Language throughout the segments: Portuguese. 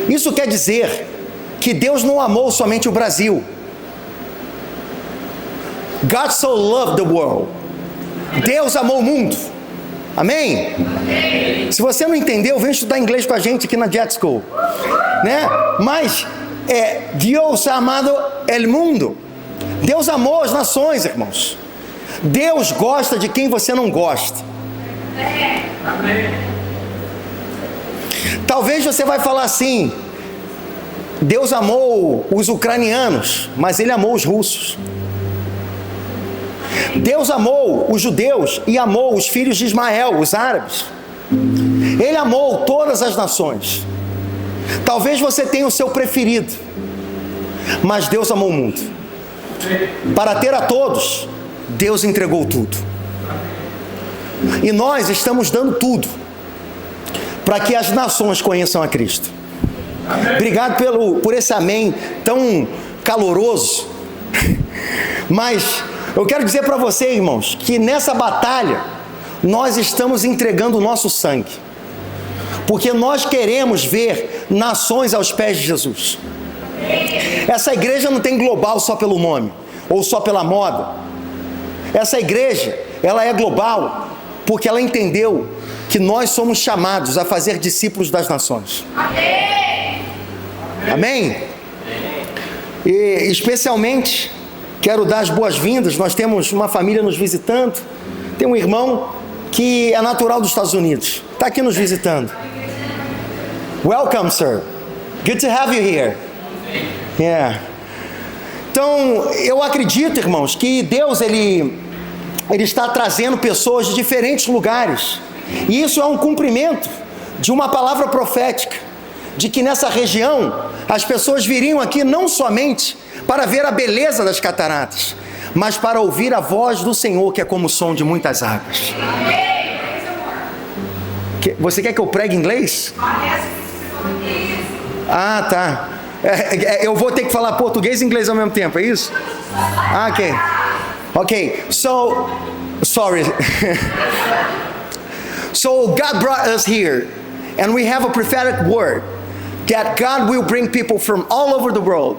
Isso quer dizer que Deus não amou somente o Brasil. God so loved the world. Deus amou o mundo. Amém? Se você não entendeu, vem estudar inglês com a gente aqui na Jet School, né? Mas Deus ha amado el mundo. Deus amou as nações, irmãos. Deus gosta de quem você não gosta. Talvez você vai falar assim: Deus amou os ucranianos, mas Ele amou os russos. Deus amou os judeus e amou os filhos de Ismael, os árabes. Ele amou todas as nações. Talvez você tenha o seu preferido, mas Deus amou o mundo. Para ter a todos, Deus entregou tudo. E nós estamos dando tudo para que as nações conheçam a Cristo. Obrigado por esse amém tão caloroso. Mas eu quero dizer para você, irmãos, que nessa batalha nós estamos entregando o nosso sangue, porque nós queremos ver nações aos pés de Jesus. Essa igreja não tem global só pelo nome ou só pela moda. Essa igreja, ela é global porque ela entendeu que nós somos chamados a fazer discípulos das nações. Amém? E especialmente quero dar as boas-vindas. Nós temos uma família nos visitando. Tem um irmão que é natural dos Estados Unidos, está aqui nos visitando. Welcome, sir. Good to have you here. Yeah. Então, eu acredito, irmãos, que Deus, Ele está trazendo pessoas de diferentes lugares. E isso é um cumprimento de uma palavra profética, de que nessa região as pessoas viriam aqui não somente para ver a beleza das cataratas, mas para ouvir a voz do Senhor, que é como o som de muitas águas. Você quer que eu pregue em inglês? Ah, tá. Eu vou ter que falar português e inglês ao mesmo tempo, é isso? Ah, ok. So, sorry. So God brought us here, and we have a prophetic word that God will bring people from all over the world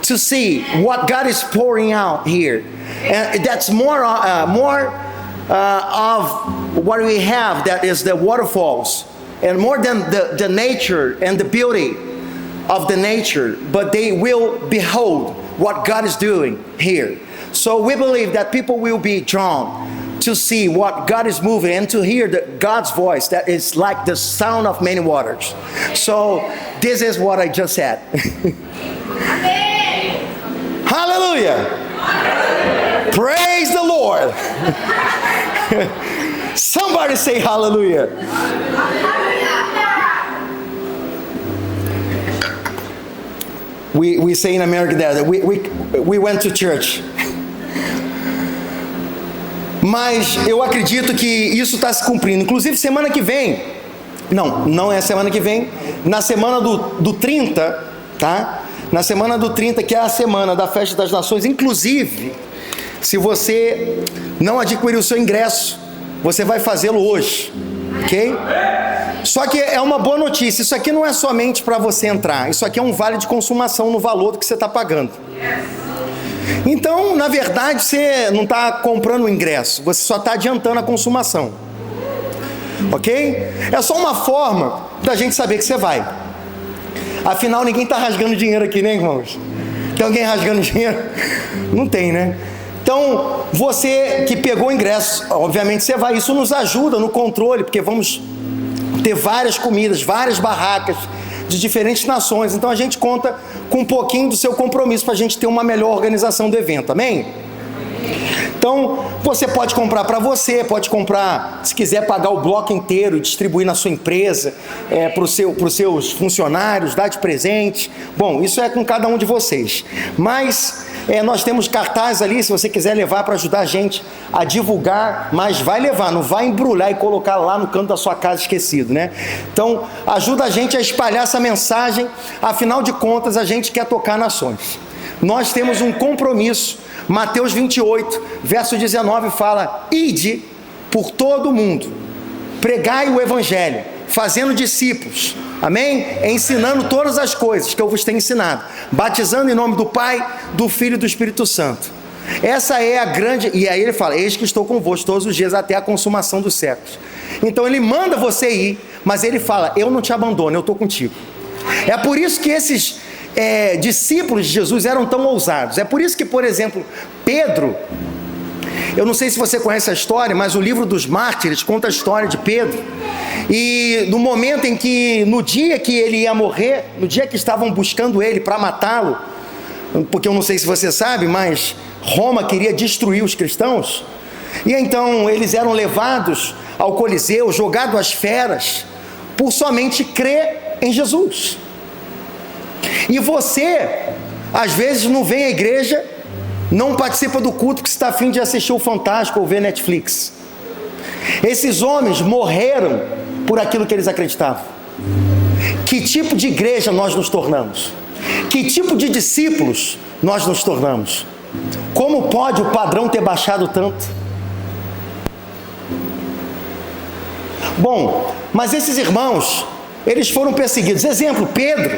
to see what God is pouring out here, and that's more of what we have, that is the waterfalls, and more than the nature and the beauty of the nature, but they will behold what God is doing here. So we believe that people will be drawn to see what God is moving and to hear God's voice that is like the sound of many waters. So this is what I just said. Hallelujah. Praise the Lord. Somebody say hallelujah. We say in America that we went to church. Mas eu acredito que isso está se cumprindo. Inclusive semana que vem, não é semana que vem, na semana do 30, tá? Na semana do 30, que é a semana da Festa das Nações. Inclusive, se você não adquiriu o seu ingresso, você vai fazê-lo hoje, ok? Só que é uma boa notícia, isso aqui não é somente para você entrar, isso aqui é um vale de consumação no valor do que você está pagando. Então, na verdade, você não está comprando o ingresso, você só está adiantando a consumação, ok? É só uma forma da gente saber que você vai. Afinal, ninguém está rasgando dinheiro aqui, né, irmãos? Tem alguém rasgando dinheiro? Não tem, né? Então, você que pegou o ingresso, obviamente você vai. Isso nos ajuda no controle, porque vamos ter várias comidas, várias barracas de diferentes nações. Então, a gente conta com um pouquinho do seu compromisso para a gente ter uma melhor organização do evento. Amém? Então, você pode comprar para você, pode comprar, se quiser pagar o bloco inteiro e distribuir na sua empresa, para os seus funcionários, dar de presente. Bom, isso é com cada um de vocês. Mas nós temos cartazes ali, se você quiser levar para ajudar a gente a divulgar, mas vai levar, não vai embrulhar e colocar lá no canto da sua casa esquecido, né? Então, ajuda a gente a espalhar essa mensagem, afinal de contas, a gente quer tocar nações. Nós temos um compromisso. Mateus 28, verso 19 fala: ide por todo o mundo, pregai o evangelho, fazendo discípulos, amém? Ensinando todas as coisas que eu vos tenho ensinado, batizando em nome do Pai, do Filho e do Espírito Santo. Essa é a grande, e aí ele fala, eis que estou convosco todos os dias até a consumação dos séculos. Então ele manda você ir, mas ele fala, eu não te abandono, eu estou contigo. É por isso que esses discípulos de Jesus eram tão ousados. É por isso que, por exemplo, Pedro, eu não sei se você conhece a história, mas o livro dos Mártires conta a história de Pedro. E no momento em que, no dia que ele ia morrer, no dia que estavam buscando ele para matá-lo, porque eu não sei se você sabe, mas Roma queria destruir os cristãos, e então eles eram levados ao Coliseu, jogados às feras, por somente crer em Jesus. E você, às vezes, não vem à igreja, não participa do culto porque está a fim de assistir o Fantástico ou ver Netflix. Esses homens morreram por aquilo que eles acreditavam. Que tipo de igreja nós nos tornamos? Que tipo de discípulos nós nos tornamos? Como pode o padrão ter baixado tanto? Bom, mas esses irmãos, eles foram perseguidos. Exemplo, Pedro,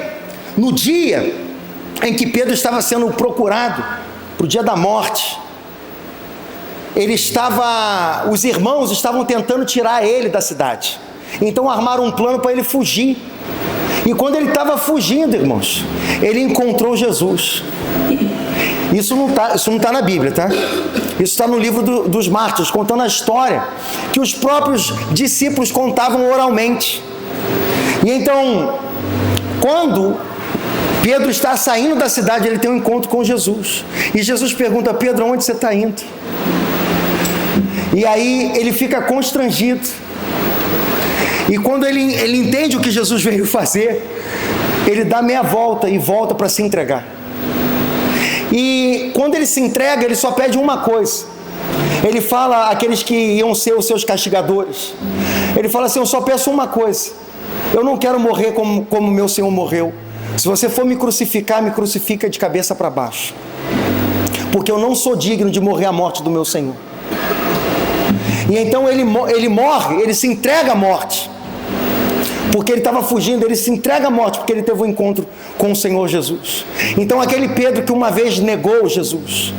no dia em que Pedro estava sendo procurado, para o dia da morte, os irmãos estavam tentando tirar ele da cidade. Então armaram um plano para ele fugir. E quando ele estava fugindo, irmãos, ele encontrou Jesus. Isso não está na Bíblia, tá? Isso está no livro dos Mártires, contando a história que os próprios discípulos contavam oralmente. E então, quando Pedro está saindo da cidade, ele tem um encontro com Jesus. E Jesus pergunta, Pedro, onde você está indo? E aí ele fica constrangido. E quando ele entende o que Jesus veio fazer, ele dá meia volta e volta para se entregar. E quando ele se entrega, ele só pede uma coisa. Ele fala àqueles que iam ser os seus castigadores. Ele fala assim, eu só peço uma coisa. Eu não quero morrer como meu Senhor morreu. Se você for me crucificar, me crucifica de cabeça para baixo. Porque eu não sou digno de morrer a morte do meu Senhor. E então ele morre, ele se entrega à morte. Porque ele estava fugindo, ele se entrega à morte, porque ele teve um encontro com o Senhor Jesus. Então aquele Pedro que uma vez negou Jesus,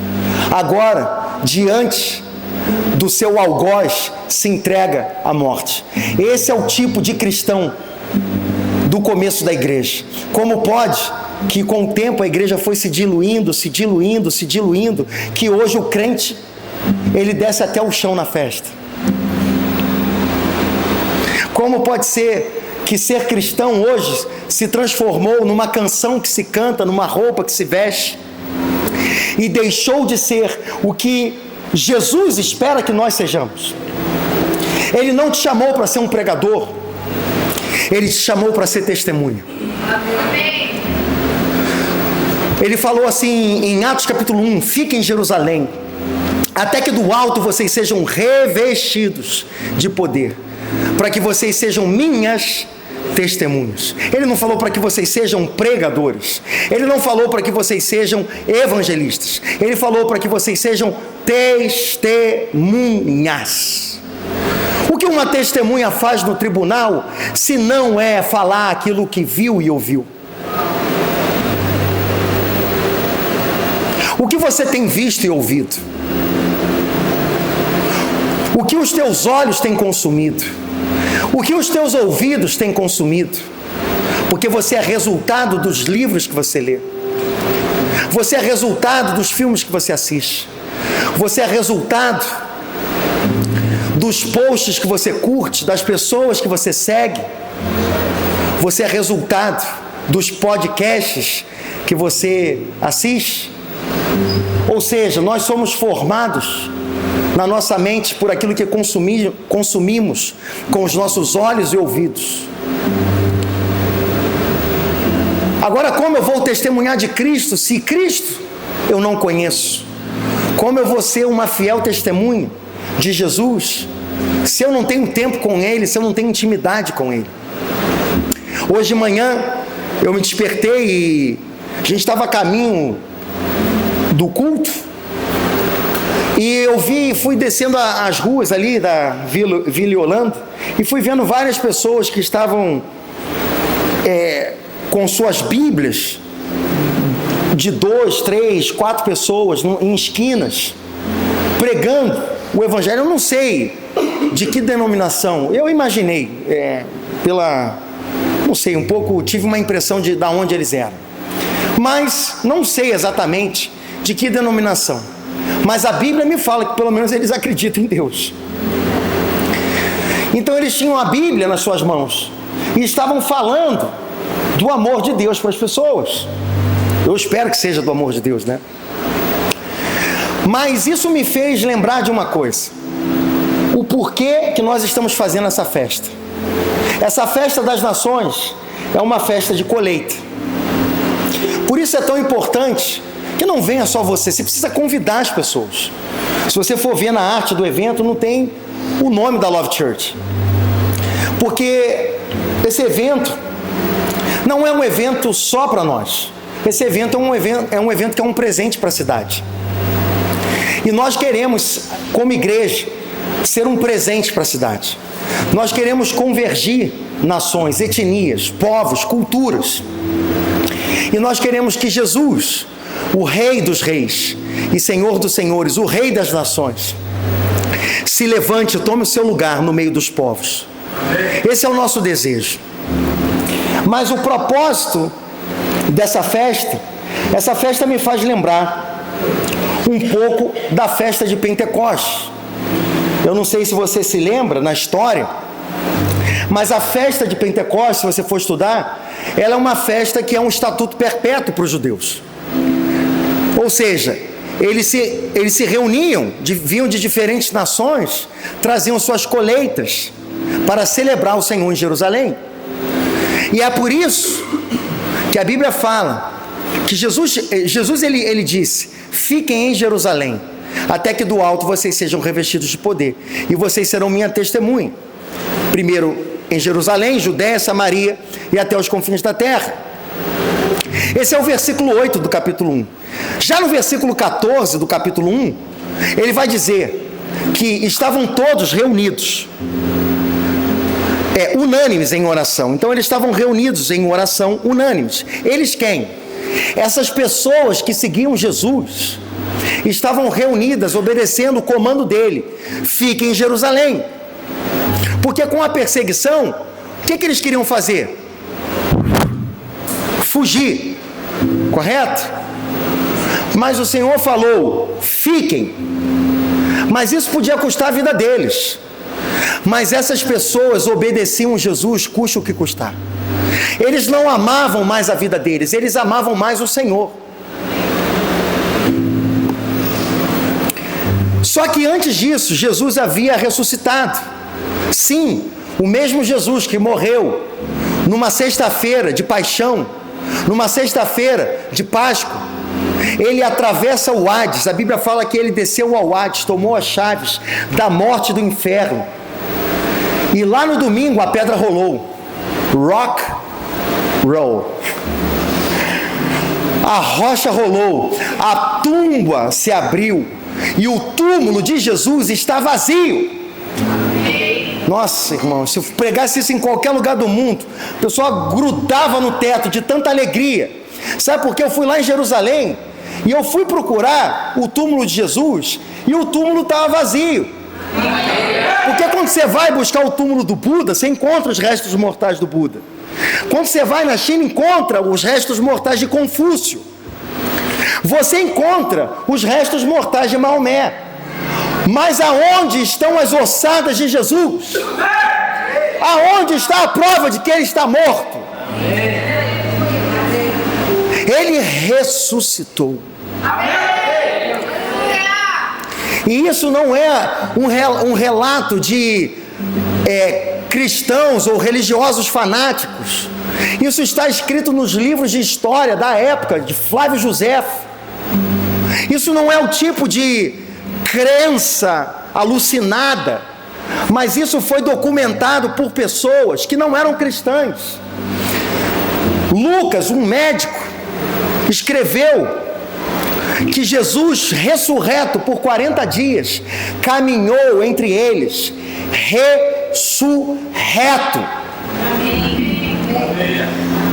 agora, diante do seu algoz, se entrega à morte. Esse é o tipo de cristão do começo da igreja. Como pode que com o tempo a igreja foi se diluindo, que hoje o crente, ele desce até o chão na festa? Como pode ser que ser cristão hoje se transformou numa canção que se canta, numa roupa que se veste, e deixou de ser o que Jesus espera que nós sejamos? Ele não te chamou para ser um pregador, ele te chamou para ser testemunha. Ele falou assim em Atos capítulo 1, fiquem em Jerusalém, até que do alto vocês sejam revestidos de poder, para que vocês sejam minhas testemunhas. Ele não falou para que vocês sejam pregadores, ele não falou para que vocês sejam evangelistas, ele falou para que vocês sejam testemunhas. O que uma testemunha faz no tribunal, se não é falar aquilo que viu e ouviu? O que você tem visto e ouvido? O que os teus olhos têm consumido? O que os teus ouvidos têm consumido? Porque você é resultado dos livros que você lê. Você é resultado dos filmes que você assiste. Você é resultado dos posts que você curte, das pessoas que você segue. Você é resultado dos podcasts que você assiste. Ou seja, nós somos formados na nossa mente por aquilo que consumimos com os nossos olhos e ouvidos. Agora, como eu vou testemunhar de Cristo se Cristo eu não conheço? Como eu vou ser uma fiel testemunha de Jesus se eu não tenho tempo com Ele, se eu não tenho intimidade com Ele? Hoje de manhã eu me despertei e a gente estava a caminho do culto, E eu fui descendo as ruas ali da Vila Holanda e fui vendo várias pessoas que estavam com suas Bíblias, de 2, 3, 4 pessoas em esquinas, pregando o Evangelho. Eu não sei de que denominação, eu imaginei, não sei, um pouco, tive uma impressão de onde eles eram, mas não sei exatamente de que denominação, mas a Bíblia me fala que pelo menos eles acreditam em Deus. Então eles tinham a Bíblia nas suas mãos e estavam falando do amor de Deus para as pessoas. Eu espero que seja do amor de Deus, né? Mas isso me fez lembrar de uma coisa: o porquê que nós estamos fazendo essa festa. Essa festa das nações é uma festa de colheita. Por isso é tão importante que não venha só você precisa convidar as pessoas. Se você for ver na arte do evento, não tem o nome da Love Church, porque esse evento não é um evento só para nós. Esse evento é um evento que é um presente para a cidade. E nós queremos, como igreja, ser um presente para a cidade. Nós queremos convergir nações, etnias, povos, culturas. E nós queremos que Jesus, o Rei dos Reis e Senhor dos Senhores, o Rei das Nações, se levante e tome o seu lugar no meio dos povos. Esse é o nosso desejo. Mas o propósito dessa festa, essa festa me faz lembrar um pouco da festa de Pentecostes. Eu não sei se você se lembra na história, mas a festa de Pentecostes, se você for estudar, ela é uma festa que é um estatuto perpétuo para os judeus. Ou seja, eles se reuniam, vinham de diferentes nações, traziam suas colheitas para celebrar o Senhor em Jerusalém. E é por isso que a Bíblia fala que Jesus ele disse: fiquem em Jerusalém, até que do alto vocês sejam revestidos de poder, e vocês serão minha testemunha, primeiro em Jerusalém, Judéia, Samaria e até os confins da terra. Esse é o versículo 8 do capítulo 1. Já no versículo 14 do capítulo 1, ele vai dizer que estavam todos reunidos, unânimes em oração. Então eles estavam reunidos em oração, unânimes. Eles quem? Essas pessoas que seguiam Jesus estavam reunidas, obedecendo o comando dele: fiquem em Jerusalém. Porque com a perseguição, o que eles queriam fazer? Fugir, correto? Mas o Senhor falou: fiquem. Mas isso podia custar a vida deles. Mas essas pessoas obedeciam Jesus, custe o que custar. Eles não amavam mais a vida deles, eles amavam mais o Senhor. Só que antes disso, Jesus havia ressuscitado. Sim, o mesmo Jesus que morreu numa sexta-feira de paixão, numa sexta-feira de Páscoa, ele atravessa o Hades. A Bíblia fala que ele desceu ao Hades, tomou as chaves da morte e do inferno. E lá no domingo a pedra rolou. Rock roll. A rocha rolou, a tumba se abriu e o túmulo de Jesus está vazio. Nossa, irmão, se eu pregasse isso em qualquer lugar do mundo, o pessoal grudava no teto de tanta alegria. Sabe por quê? Eu fui lá em Jerusalém e eu fui procurar o túmulo de Jesus e o túmulo estava vazio. Porque quando você vai buscar o túmulo do Buda, você encontra os restos mortais do Buda. Quando você vai na China, encontra os restos mortais de Confúcio. Você encontra os restos mortais de Maomé. Mas aonde estão as ossadas de Jesus? Aonde está a prova de que ele está morto? Ele ressuscitou. E isso não é um relato de cristãos ou religiosos fanáticos. Isso está escrito nos livros de história da época, de Flávio Josefo. Isso não é o tipo de crença alucinada, mas isso foi documentado por pessoas que não eram cristãs. Lucas, um médico, escreveu que Jesus, ressurreto por 40 dias, caminhou entre eles, ressurreto.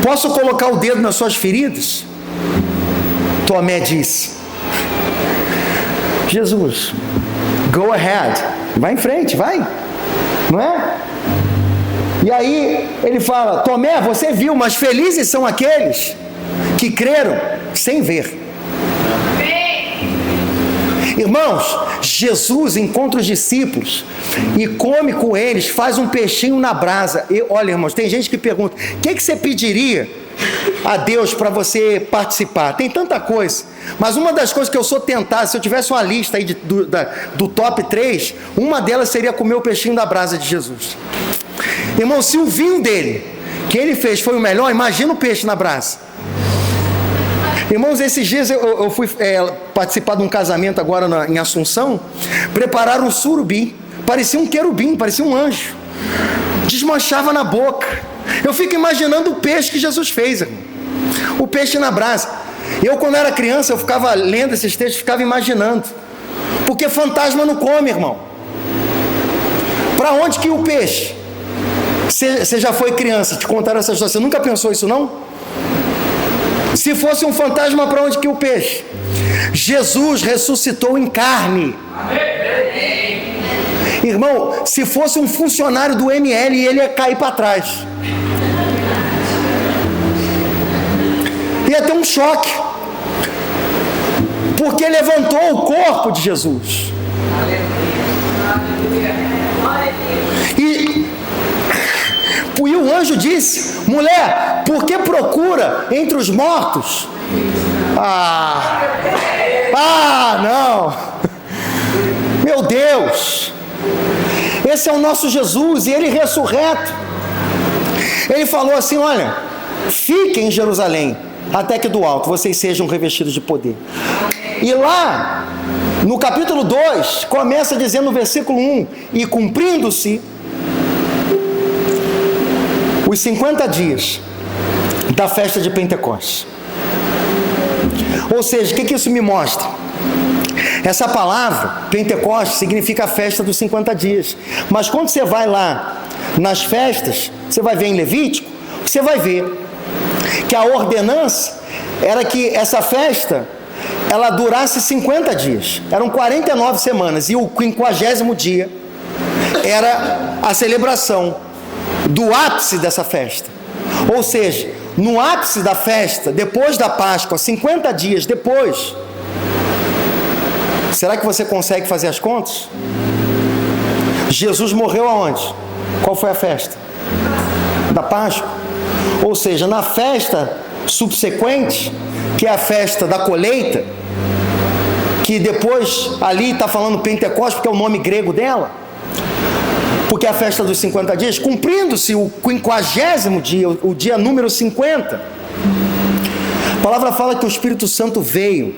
Posso colocar o dedo nas suas feridas? Tomé disse: Jesus, go ahead, vai em frente, vai, não é? E aí ele fala: Tomé, você viu, mas felizes são aqueles que creram sem ver. Irmãos, Jesus encontra os discípulos e come com eles, faz um peixinho na brasa. E olha, irmãos, tem gente que pergunta: o que você pediria a Deus para você participar? Tem tanta coisa, mas uma das coisas que eu sou tentado, se eu tivesse uma lista aí do top 3, uma delas seria comer o peixinho da brasa de Jesus. Irmão, se o vinho dele, que ele fez, foi o melhor, imagina o peixe na brasa. Irmãos, esses dias eu fui participar de um casamento agora em Assunção. Prepararam um surubim, parecia um querubim, parecia um anjo, desmanchava na boca. Eu fico imaginando o peixe que Jesus fez, irmão. O peixe na brasa. Eu, quando era criança, eu ficava lendo esses textos, ficava imaginando, porque fantasma não come, irmão. Para onde que o peixe? Você já foi criança, te contaram essa história, você nunca pensou isso, não? Se fosse um fantasma, para onde que o peixe? Jesus ressuscitou em carne. Irmão, se fosse um funcionário do ML, ele ia cair para trás. Ia ter um choque, porque levantou o corpo de Jesus. E o anjo disse: mulher, por que procura entre os mortos? Não, meu Deus, esse é o nosso Jesus, e ele ressurreto. Ele falou assim: olha, fiquem em Jerusalém, até que do alto vocês sejam revestidos de poder. E lá, no capítulo 2, começa dizendo no versículo 1, e cumprindo-se os 50 dias da festa de Pentecostes. Ou seja, o que isso me mostra? Essa palavra, Pentecostes, significa a festa dos 50 dias. Mas quando você vai lá nas festas, você vai ver em Levítico, você vai ver que a ordenança era que essa festa, ela durasse 50 dias. Eram 49 semanas. E o 50º dia era a celebração do ápice dessa festa. Ou seja, no ápice da festa, depois da Páscoa, 50 dias depois, será que você consegue fazer as contas? Jesus morreu aonde? Qual foi a festa? Da Páscoa. Ou seja, na festa subsequente, que é a festa da colheita, que depois ali está falando Pentecostes, porque é o nome grego dela, porque é a festa dos 50 dias, cumprindo-se o 50º dia, o dia número 50, a palavra fala que o Espírito Santo veio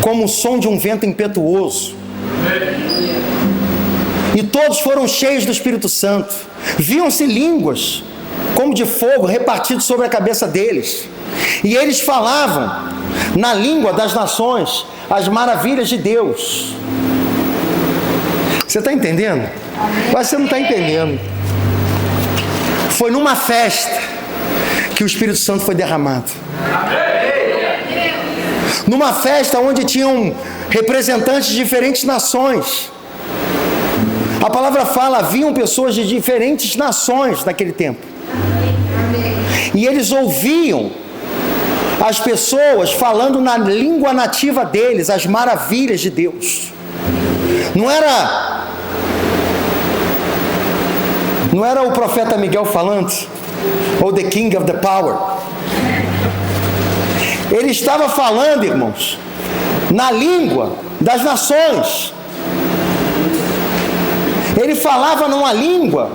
como o som de um vento impetuoso, e todos foram cheios do Espírito Santo, viam-se línguas como de fogo repartidas sobre a cabeça deles, e eles falavam na língua das nações as maravilhas de Deus. Você está entendendo? Mas você não está entendendo. Foi numa festa que o Espírito Santo foi derramado. Numa festa onde tinham representantes de diferentes nações. A palavra fala, haviam pessoas de diferentes nações naquele tempo. E eles ouviam as pessoas falando na língua nativa deles as maravilhas de Deus. Não era o profeta Miguel falando, ou the king of the power. Ele estava falando, irmãos, na língua das nações. Ele falava numa língua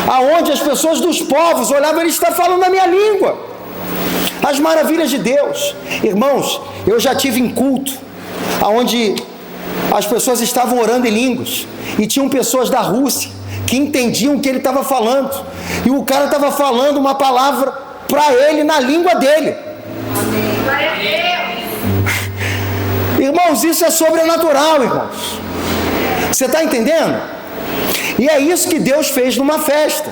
aonde as pessoas dos povos olhavam, ele está falando a minha língua, as maravilhas de Deus. Irmãos, eu já tive em culto aonde as pessoas estavam orando em línguas, e tinham pessoas da Rússia que entendiam o que ele estava falando, e o cara estava falando uma palavra para ele na língua dele. Irmãos, isso é sobrenatural, irmãos. Você está entendendo? E é isso que Deus fez numa festa.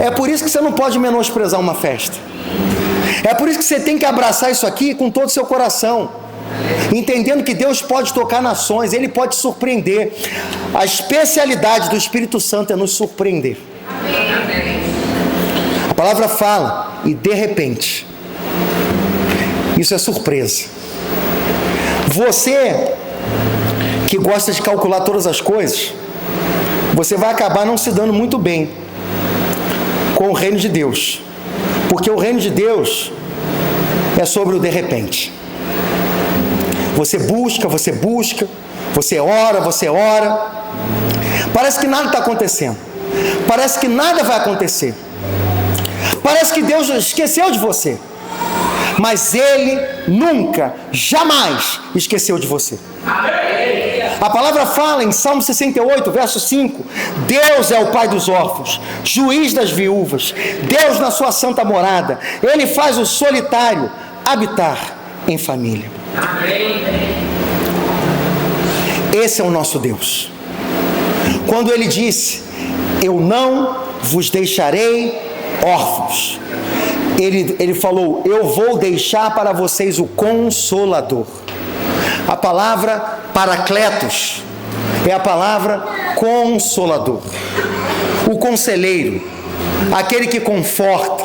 É por isso que você não pode menosprezar uma festa. É por isso que você tem que abraçar isso aqui com todo o seu coração, entendendo que Deus pode tocar nações, Ele pode surpreender. A especialidade do Espírito Santo é nos surpreender. A palavra fala, e de repente, isso é surpresa. Você que gosta de calcular todas as coisas, você vai acabar não se dando muito bem com o reino de Deus, porque o reino de Deus é sobre o de repente. Você busca, você ora, parece que nada está acontecendo, parece que nada vai acontecer, parece que Deus esqueceu de você, mas Ele nunca, jamais esqueceu de você. A palavra fala em Salmo 68, verso 5, Deus é o Pai dos órfãos, juiz das viúvas, Deus na sua santa morada, Ele faz o solitário habitar em família. Esse é o nosso Deus. Quando Ele disse, eu não vos deixarei órfãos, Ele falou, eu vou deixar para vocês o Consolador. A palavra Paracletos é a palavra Consolador, o conselheiro, aquele que conforta,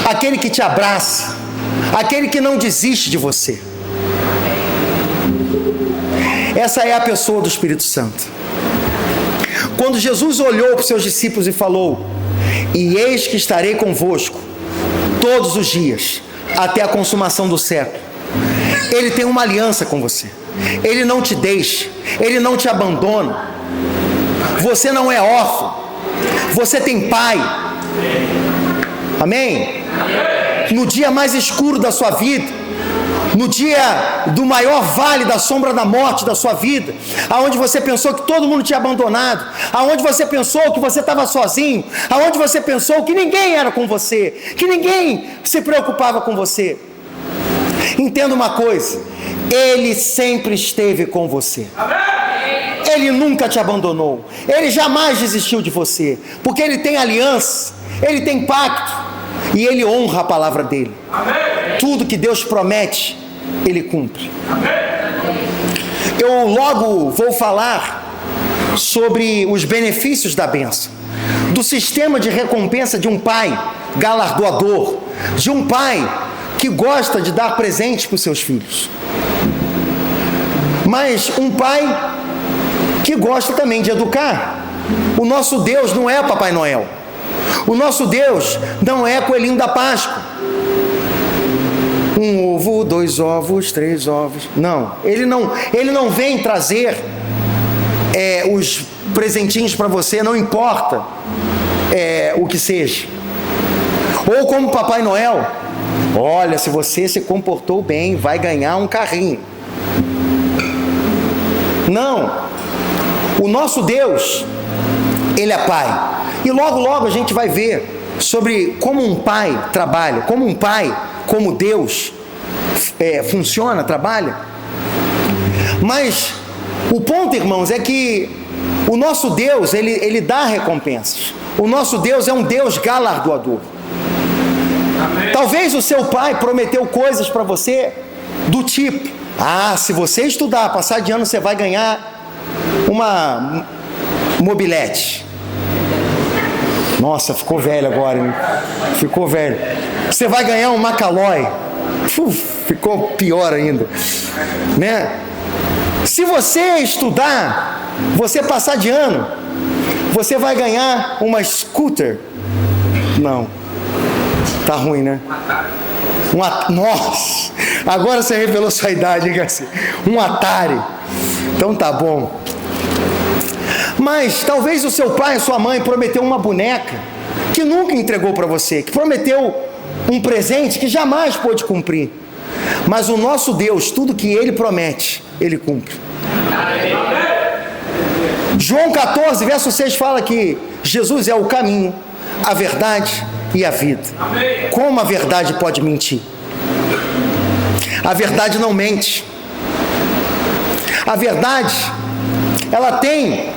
aquele que te abraça, aquele que não desiste de você. Essa é a pessoa do Espírito Santo. Quando Jesus olhou para os seus discípulos e falou, e eis que estarei convosco todos os dias, até a consumação do século, Ele tem uma aliança com você. Ele não te deixa, Ele não te abandona. Você não é órfão, você tem pai. Amém? No dia mais escuro da sua vida, no dia do maior vale da sombra da morte da sua vida, aonde você pensou que todo mundo tinha abandonado, aonde você pensou que você estava sozinho, aonde você pensou que ninguém era com você, que ninguém se preocupava com você, entenda uma coisa, Ele sempre esteve com você. Ele nunca te abandonou, Ele jamais desistiu de você, porque Ele tem aliança, Ele tem pacto, e Ele honra a palavra dEle. Tudo que Deus promete, Ele cumpre. Eu logo vou falar sobre os benefícios da bênção, do sistema de recompensa de um pai galardoador, de um pai que gosta de dar presentes para os seus filhos, mas um pai que gosta também de educar. O nosso Deus não é Papai Noel, o nosso Deus não é Coelhinho da Páscoa, um ovo, 2 ovos, 3 ovos, não, Ele não vem trazer os presentinhos para você, não importa o que seja, ou como Papai Noel, olha, se você se comportou bem, vai ganhar um carrinho. Não, o nosso Deus, Ele é Pai, e logo logo a gente vai ver sobre como um pai trabalha, como um pai, como Deus funciona, trabalha. Mas o ponto, irmãos, é que o nosso Deus, ele dá recompensas. O nosso Deus é um Deus galardoador. Amém. Talvez o seu pai prometeu coisas para você do tipo, se você estudar, passar de ano, você vai ganhar uma mobilete. Nossa, ficou velho agora, hein? Ficou velho. Você vai ganhar um Macalói. Ficou pior ainda, né? Se você estudar, você passar de ano, você vai ganhar uma scooter. Não, tá ruim, né? Nossa, agora você revelou sua idade, hein, Garcia? Um Atari. Então tá bom. Mas talvez o seu pai, a sua mãe prometeu uma boneca que nunca entregou para você, que prometeu um presente que jamais pôde cumprir. Mas o nosso Deus, tudo que Ele promete, Ele cumpre. João 14, verso 6 fala que Jesus é o caminho, a verdade e a vida. Como a verdade pode mentir? A verdade não mente. A verdade, ela tem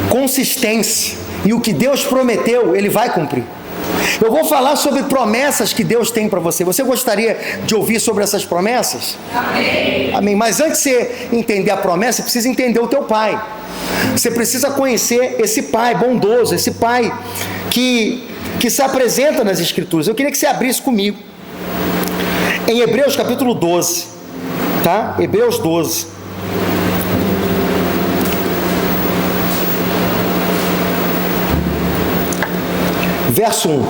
consistência, e o que Deus prometeu, Ele vai cumprir. Eu vou falar sobre promessas que Deus tem para você. Você gostaria de ouvir sobre essas promessas? Amém. Amém. Mas antes de você entender a promessa, você precisa entender o teu Pai. Você precisa conhecer esse Pai bondoso, esse Pai que se apresenta nas Escrituras. Eu queria que você abrisse comigo em Hebreus capítulo 12, tá? Hebreus 12. Verso 1.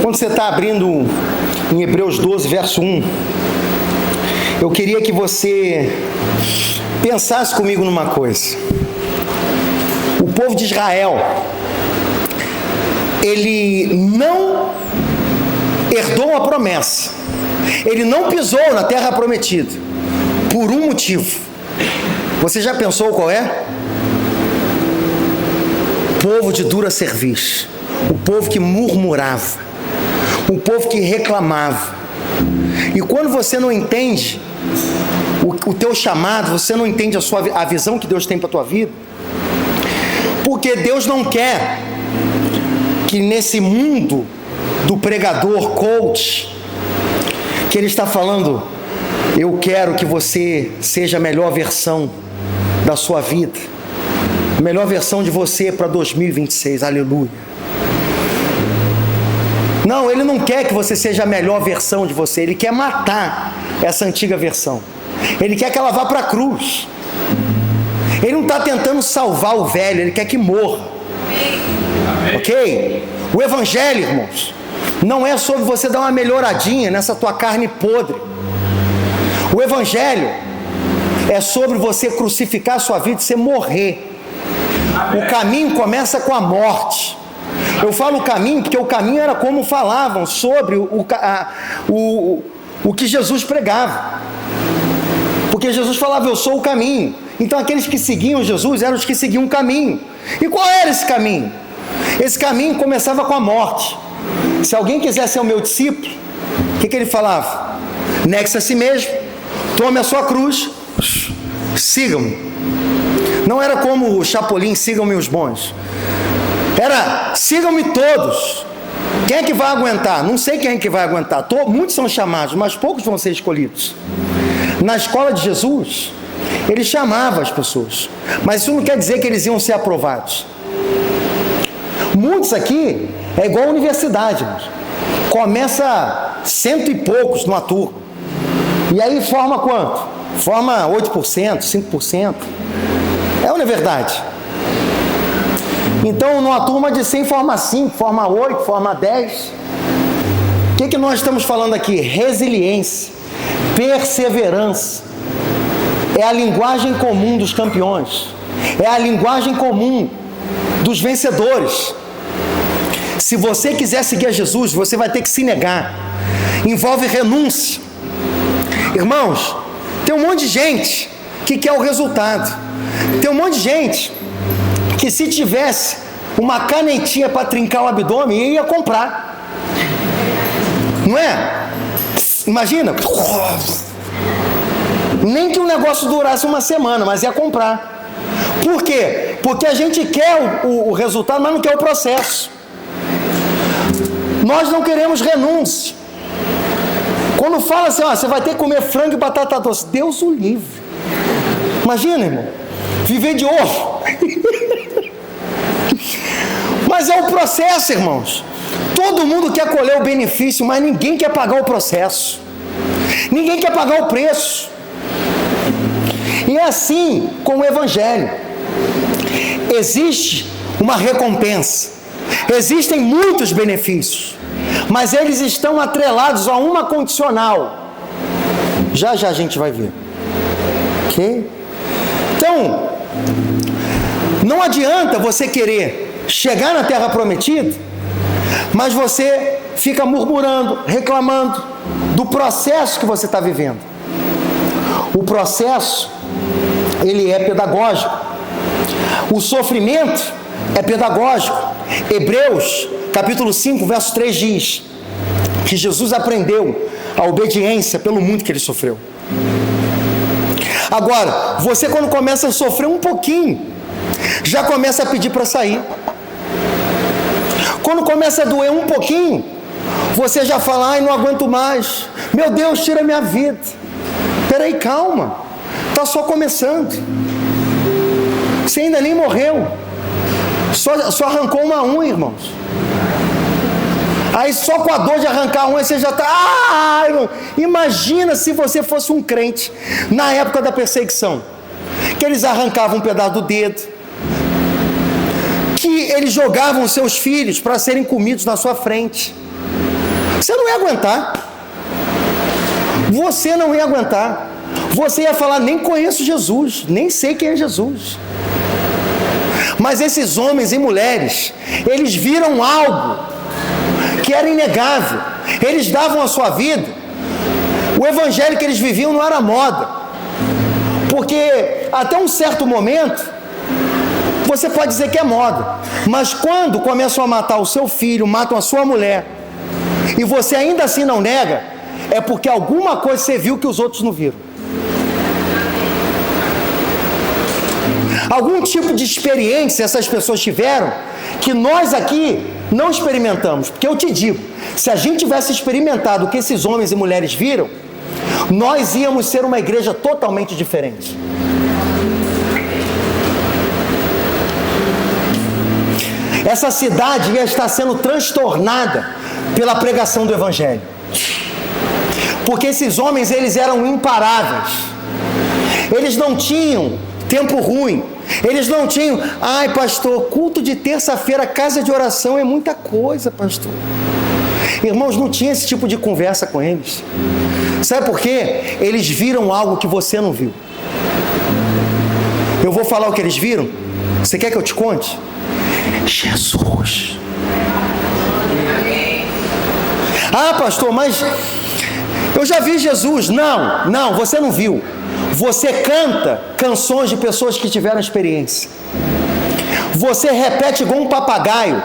Quando você está abrindo em Hebreus 12, verso 1, eu queria que você pensasse comigo numa coisa. O povo de Israel, ele não herdou a promessa, ele não pisou na terra prometida, por um motivo. Você já pensou qual é? Povo de dura cerviz, o povo que murmurava, o povo que reclamava. E quando você não entende o teu chamado, você não entende a visão que Deus tem para a tua vida, porque Deus não quer que nesse mundo do pregador coach, que ele está falando, eu quero que você seja a melhor versão da sua vida, a melhor versão de você para 2026, aleluia. Não, ele não quer que você seja a melhor versão de você, ele quer matar essa antiga versão, ele quer que ela vá para a cruz. Ele não está tentando salvar o velho, ele quer que morra. Amém. Ok? O evangelho, irmãos, não é sobre você dar uma melhoradinha nessa tua carne podre. O evangelho é sobre você crucificar a sua vida e você morrer. Amém. O caminho começa com a morte. Eu falo caminho porque o caminho era como falavam sobre o que Jesus pregava. Porque Jesus falava, eu sou o caminho. Então aqueles que seguiam Jesus eram os que seguiam o caminho. E qual era esse caminho? Esse caminho começava com a morte. Se alguém quiser ser o meu discípulo, o que ele falava? Negue-se a si mesmo, tome a sua cruz, sigam-me. Não era como o Chapolin, sigam-me os bons. Era, sigam-me todos. Quem é que vai aguentar? Não sei quem é que vai aguentar. Muitos são chamados, mas poucos vão ser escolhidos. Na escola de Jesus, ele chamava as pessoas, mas isso não quer dizer que eles iam ser aprovados. Muitos aqui, é igual a universidade, irmãos. Começa 100 e poucos numa turma, e aí forma quanto? Forma 8%, 5%. É ou não é verdade? Então, numa turma de 100, forma 5, forma 8, forma 10. O que nós estamos falando aqui? Resiliência, perseverança. É a linguagem comum dos campeões. É a linguagem comum dos vencedores. Se você quiser seguir a Jesus, você vai ter que se negar. Envolve renúncia. Irmãos, tem um monte de gente que quer o resultado. Tem um monte de gente que se tivesse uma canetinha para trincar o abdômen, ia comprar. Não é? Imagina. Nem que o negócio durasse uma semana, mas ia comprar. Por quê? Porque a gente quer o resultado, mas não quer o processo. Nós não queremos renúncia. Quando fala assim, ó, você vai ter que comer frango e batata doce, Deus o livre. Imagina, irmão, viver de ovo. Mas é o processo, irmãos. Todo mundo quer colher o benefício, mas ninguém quer pagar o processo. Ninguém quer pagar o preço. E é assim com o evangelho. Existe uma recompensa. Existem muitos benefícios, mas eles estão atrelados a uma condicional. Já a gente vai ver. Ok? Então, não adianta você querer chegar na terra prometida, mas você fica murmurando, reclamando do processo que você está vivendo. o processo, ele é pedagógico. O sofrimento é pedagógico. Hebreus, capítulo 5, verso 3 diz que Jesus aprendeu a obediência pelo muito que ele sofreu. Agora, você quando começa a sofrer um pouquinho, já começa a pedir para sair. Quando começa a doer um pouquinho, você já fala, ai, não aguento mais. Meu Deus, tira minha vida. Peraí, calma. Está só começando. Você ainda nem morreu. Só arrancou uma unha, irmãos. Aí só com a dor de arrancar a unha você já está... Ah, irmão. Imagina se você fosse um crente na época da perseguição. Que eles arrancavam um pedaço do dedo. Que eles jogavam seus filhos para serem comidos na sua frente. Você não ia aguentar. Você não ia aguentar. Você ia falar, nem conheço Jesus, nem sei quem é Jesus. Mas esses homens e mulheres, eles viram algo que era inegável. Eles davam a sua vida. O evangelho que eles viviam não era moda. Porque até um certo momento, você pode dizer que é moda. Mas quando começam a matar o seu filho, matam a sua mulher, e você ainda assim não nega, é porque alguma coisa você viu que os outros não viram. Algum tipo de experiência essas pessoas tiveram que nós aqui não experimentamos. Porque eu te digo, se a gente tivesse experimentado o que esses homens e mulheres viram, nós íamos ser uma igreja totalmente diferente. Essa cidade ia estar sendo transtornada pela pregação do evangelho. Porque esses homens, eles eram imparáveis. Eles não tinham tempo ruim. Eles não tinham, ai pastor, culto de terça-feira, casa de oração é muita coisa, pastor. Irmãos, não tinha esse tipo de conversa com eles. Sabe por quê? Eles viram algo que você não viu. Eu vou falar o que eles viram? Você quer que eu te conte? Jesus. Ah, pastor, mas eu já vi Jesus. Não, você não viu. Você canta canções de pessoas que tiveram experiência. Você repete igual um papagaio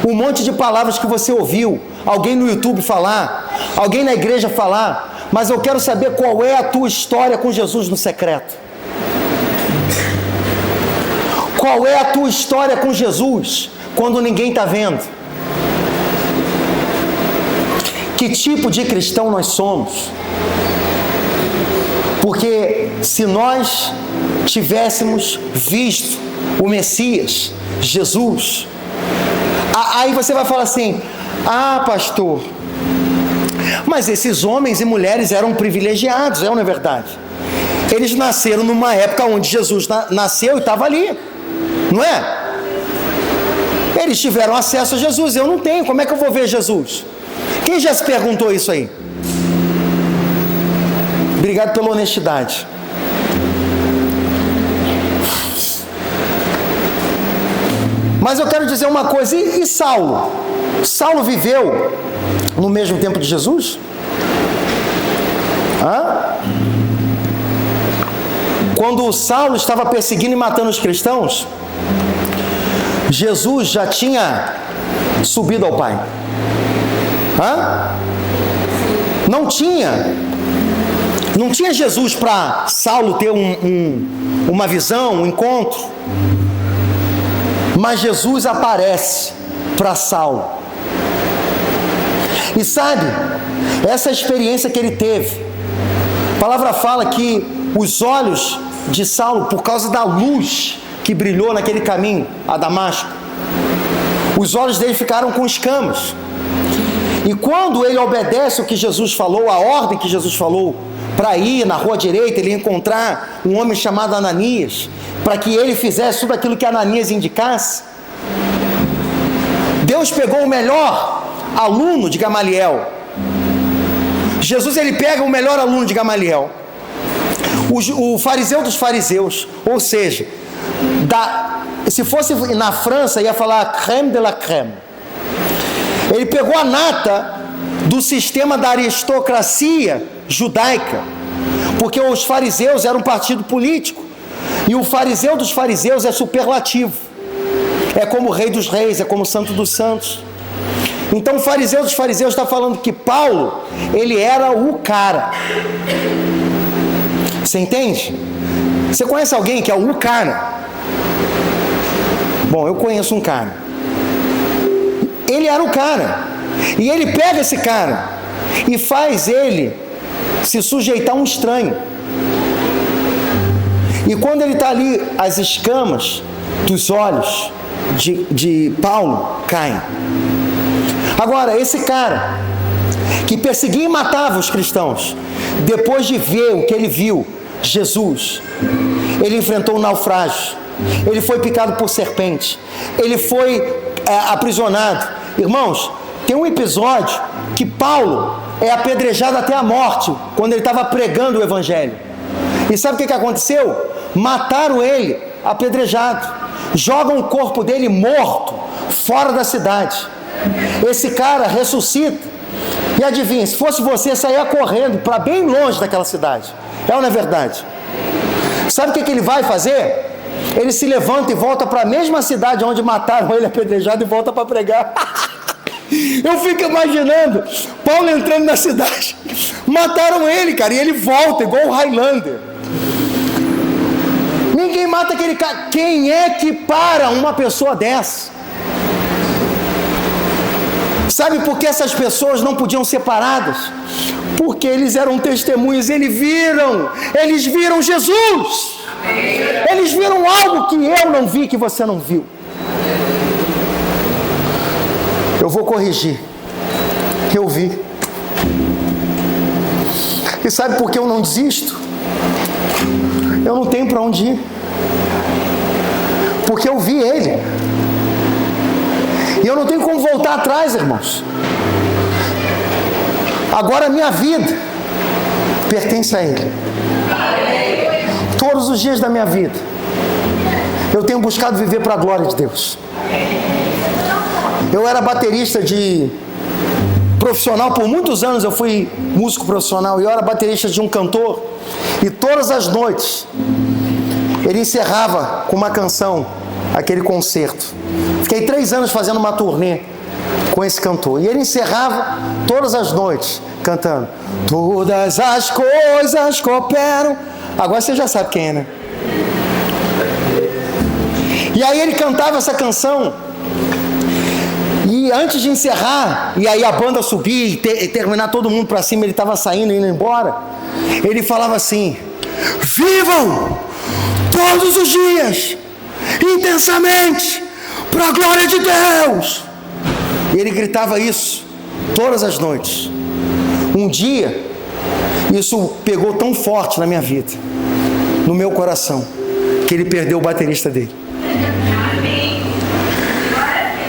um monte de palavras que você ouviu, alguém no YouTube falar, alguém na igreja falar, mas eu quero saber qual é a tua história com Jesus no secreto. Qual é a tua história com Jesus quando ninguém está vendo? Que tipo de cristão nós somos? Porque se nós tivéssemos visto o Messias, Jesus, aí você vai falar assim, ah pastor, mas esses homens e mulheres eram privilegiados, não é verdade? Eles nasceram numa época onde Jesus nasceu e estava ali, não é? Eles tiveram acesso a Jesus, eu não tenho, como é que eu vou ver Jesus? Quem já se perguntou isso aí? Obrigado pela honestidade. Mas eu quero dizer uma coisa, e Saulo? Saulo viveu no mesmo tempo de Jesus? Quando Saulo estava perseguindo e matando os cristãos, Jesus já tinha subido ao Pai. Não tinha Jesus para Saulo ter uma visão, um encontro. Mas Jesus aparece para Saulo. E sabe, essa experiência que ele teve, a palavra fala que os olhos de Saulo, por causa da luz que brilhou naquele caminho a Damasco, os olhos dele ficaram com escamas. E quando ele obedece o que Jesus falou, a ordem que Jesus falou, para ir na rua direita, ele ia encontrar um homem chamado Ananias, para que ele fizesse tudo aquilo que Ananias indicasse, Deus pegou o melhor aluno de Gamaliel. Jesus, ele pega o melhor aluno de Gamaliel, o fariseu dos fariseus, ou seja, se fosse na França, ia falar crème de la crème. Ele pegou a nata do sistema da aristocracia judaica, Porque os fariseus eram um partido político, e o fariseu dos fariseus é superlativo, é como o rei dos reis, é como o santo dos santos. Então o fariseu dos fariseus está falando que Paulo, ele era o cara. Você entende? Você conhece alguém que é o cara? Bom, eu conheço um cara. Ele era o cara, e ele pega esse cara e faz ele se sujeitar a um estranho. E quando ele está ali, as escamas dos olhos de Paulo caem. Agora, esse cara que perseguia e matava os cristãos, depois de ver o que ele viu, Jesus, ele enfrentou um naufrágio, ele foi picado por serpente, ele foi aprisionado. Irmãos, tem um episódio que Paulo é apedrejado até a morte, quando ele estava pregando o evangelho. E sabe o que aconteceu? Mataram ele apedrejado, jogam o corpo dele morto fora da cidade. Esse cara ressuscita, e adivinha, se fosse você, saía correndo para bem longe daquela cidade. É ou não é verdade? Sabe o que ele vai fazer? Ele se levanta e volta para a mesma cidade onde mataram ele apedrejado e volta para pregar. Eu fico imaginando Paulo entrando na cidade, mataram ele, cara, e ele volta igual o Highlander. Ninguém mata aquele cara. Quem é que para uma pessoa dessa? Sabe por que essas pessoas não podiam ser paradas? Porque eles eram testemunhas, eles viram Jesus. Eles viram algo que eu não vi, que você não viu. Eu vou corrigir. Eu vi. E sabe por que eu não desisto? Eu não tenho para onde ir. Porque eu vi ele. E eu não tenho como voltar atrás, irmãos. Agora a minha vida pertence a ele. Todos os dias da minha vida eu tenho buscado viver para a glória de Deus. Eu era baterista profissional por muitos anos. Eu fui músico profissional e eu era baterista de um cantor, e todas as noites ele encerrava com uma canção aquele concerto. Fiquei 3 anos fazendo uma turnê com esse cantor, e ele encerrava todas as noites cantando: todas as coisas cooperam. Agora você já sabe quem é, né? E aí ele cantava essa canção, e antes de encerrar, e aí a banda subir e terminar todo mundo para cima, ele estava saindo, indo embora, ele falava assim: vivam todos os dias intensamente para a glória de Deus. E ele gritava isso todas as noites. Um dia isso pegou tão forte na minha vida, no meu coração, que ele perdeu o baterista dele.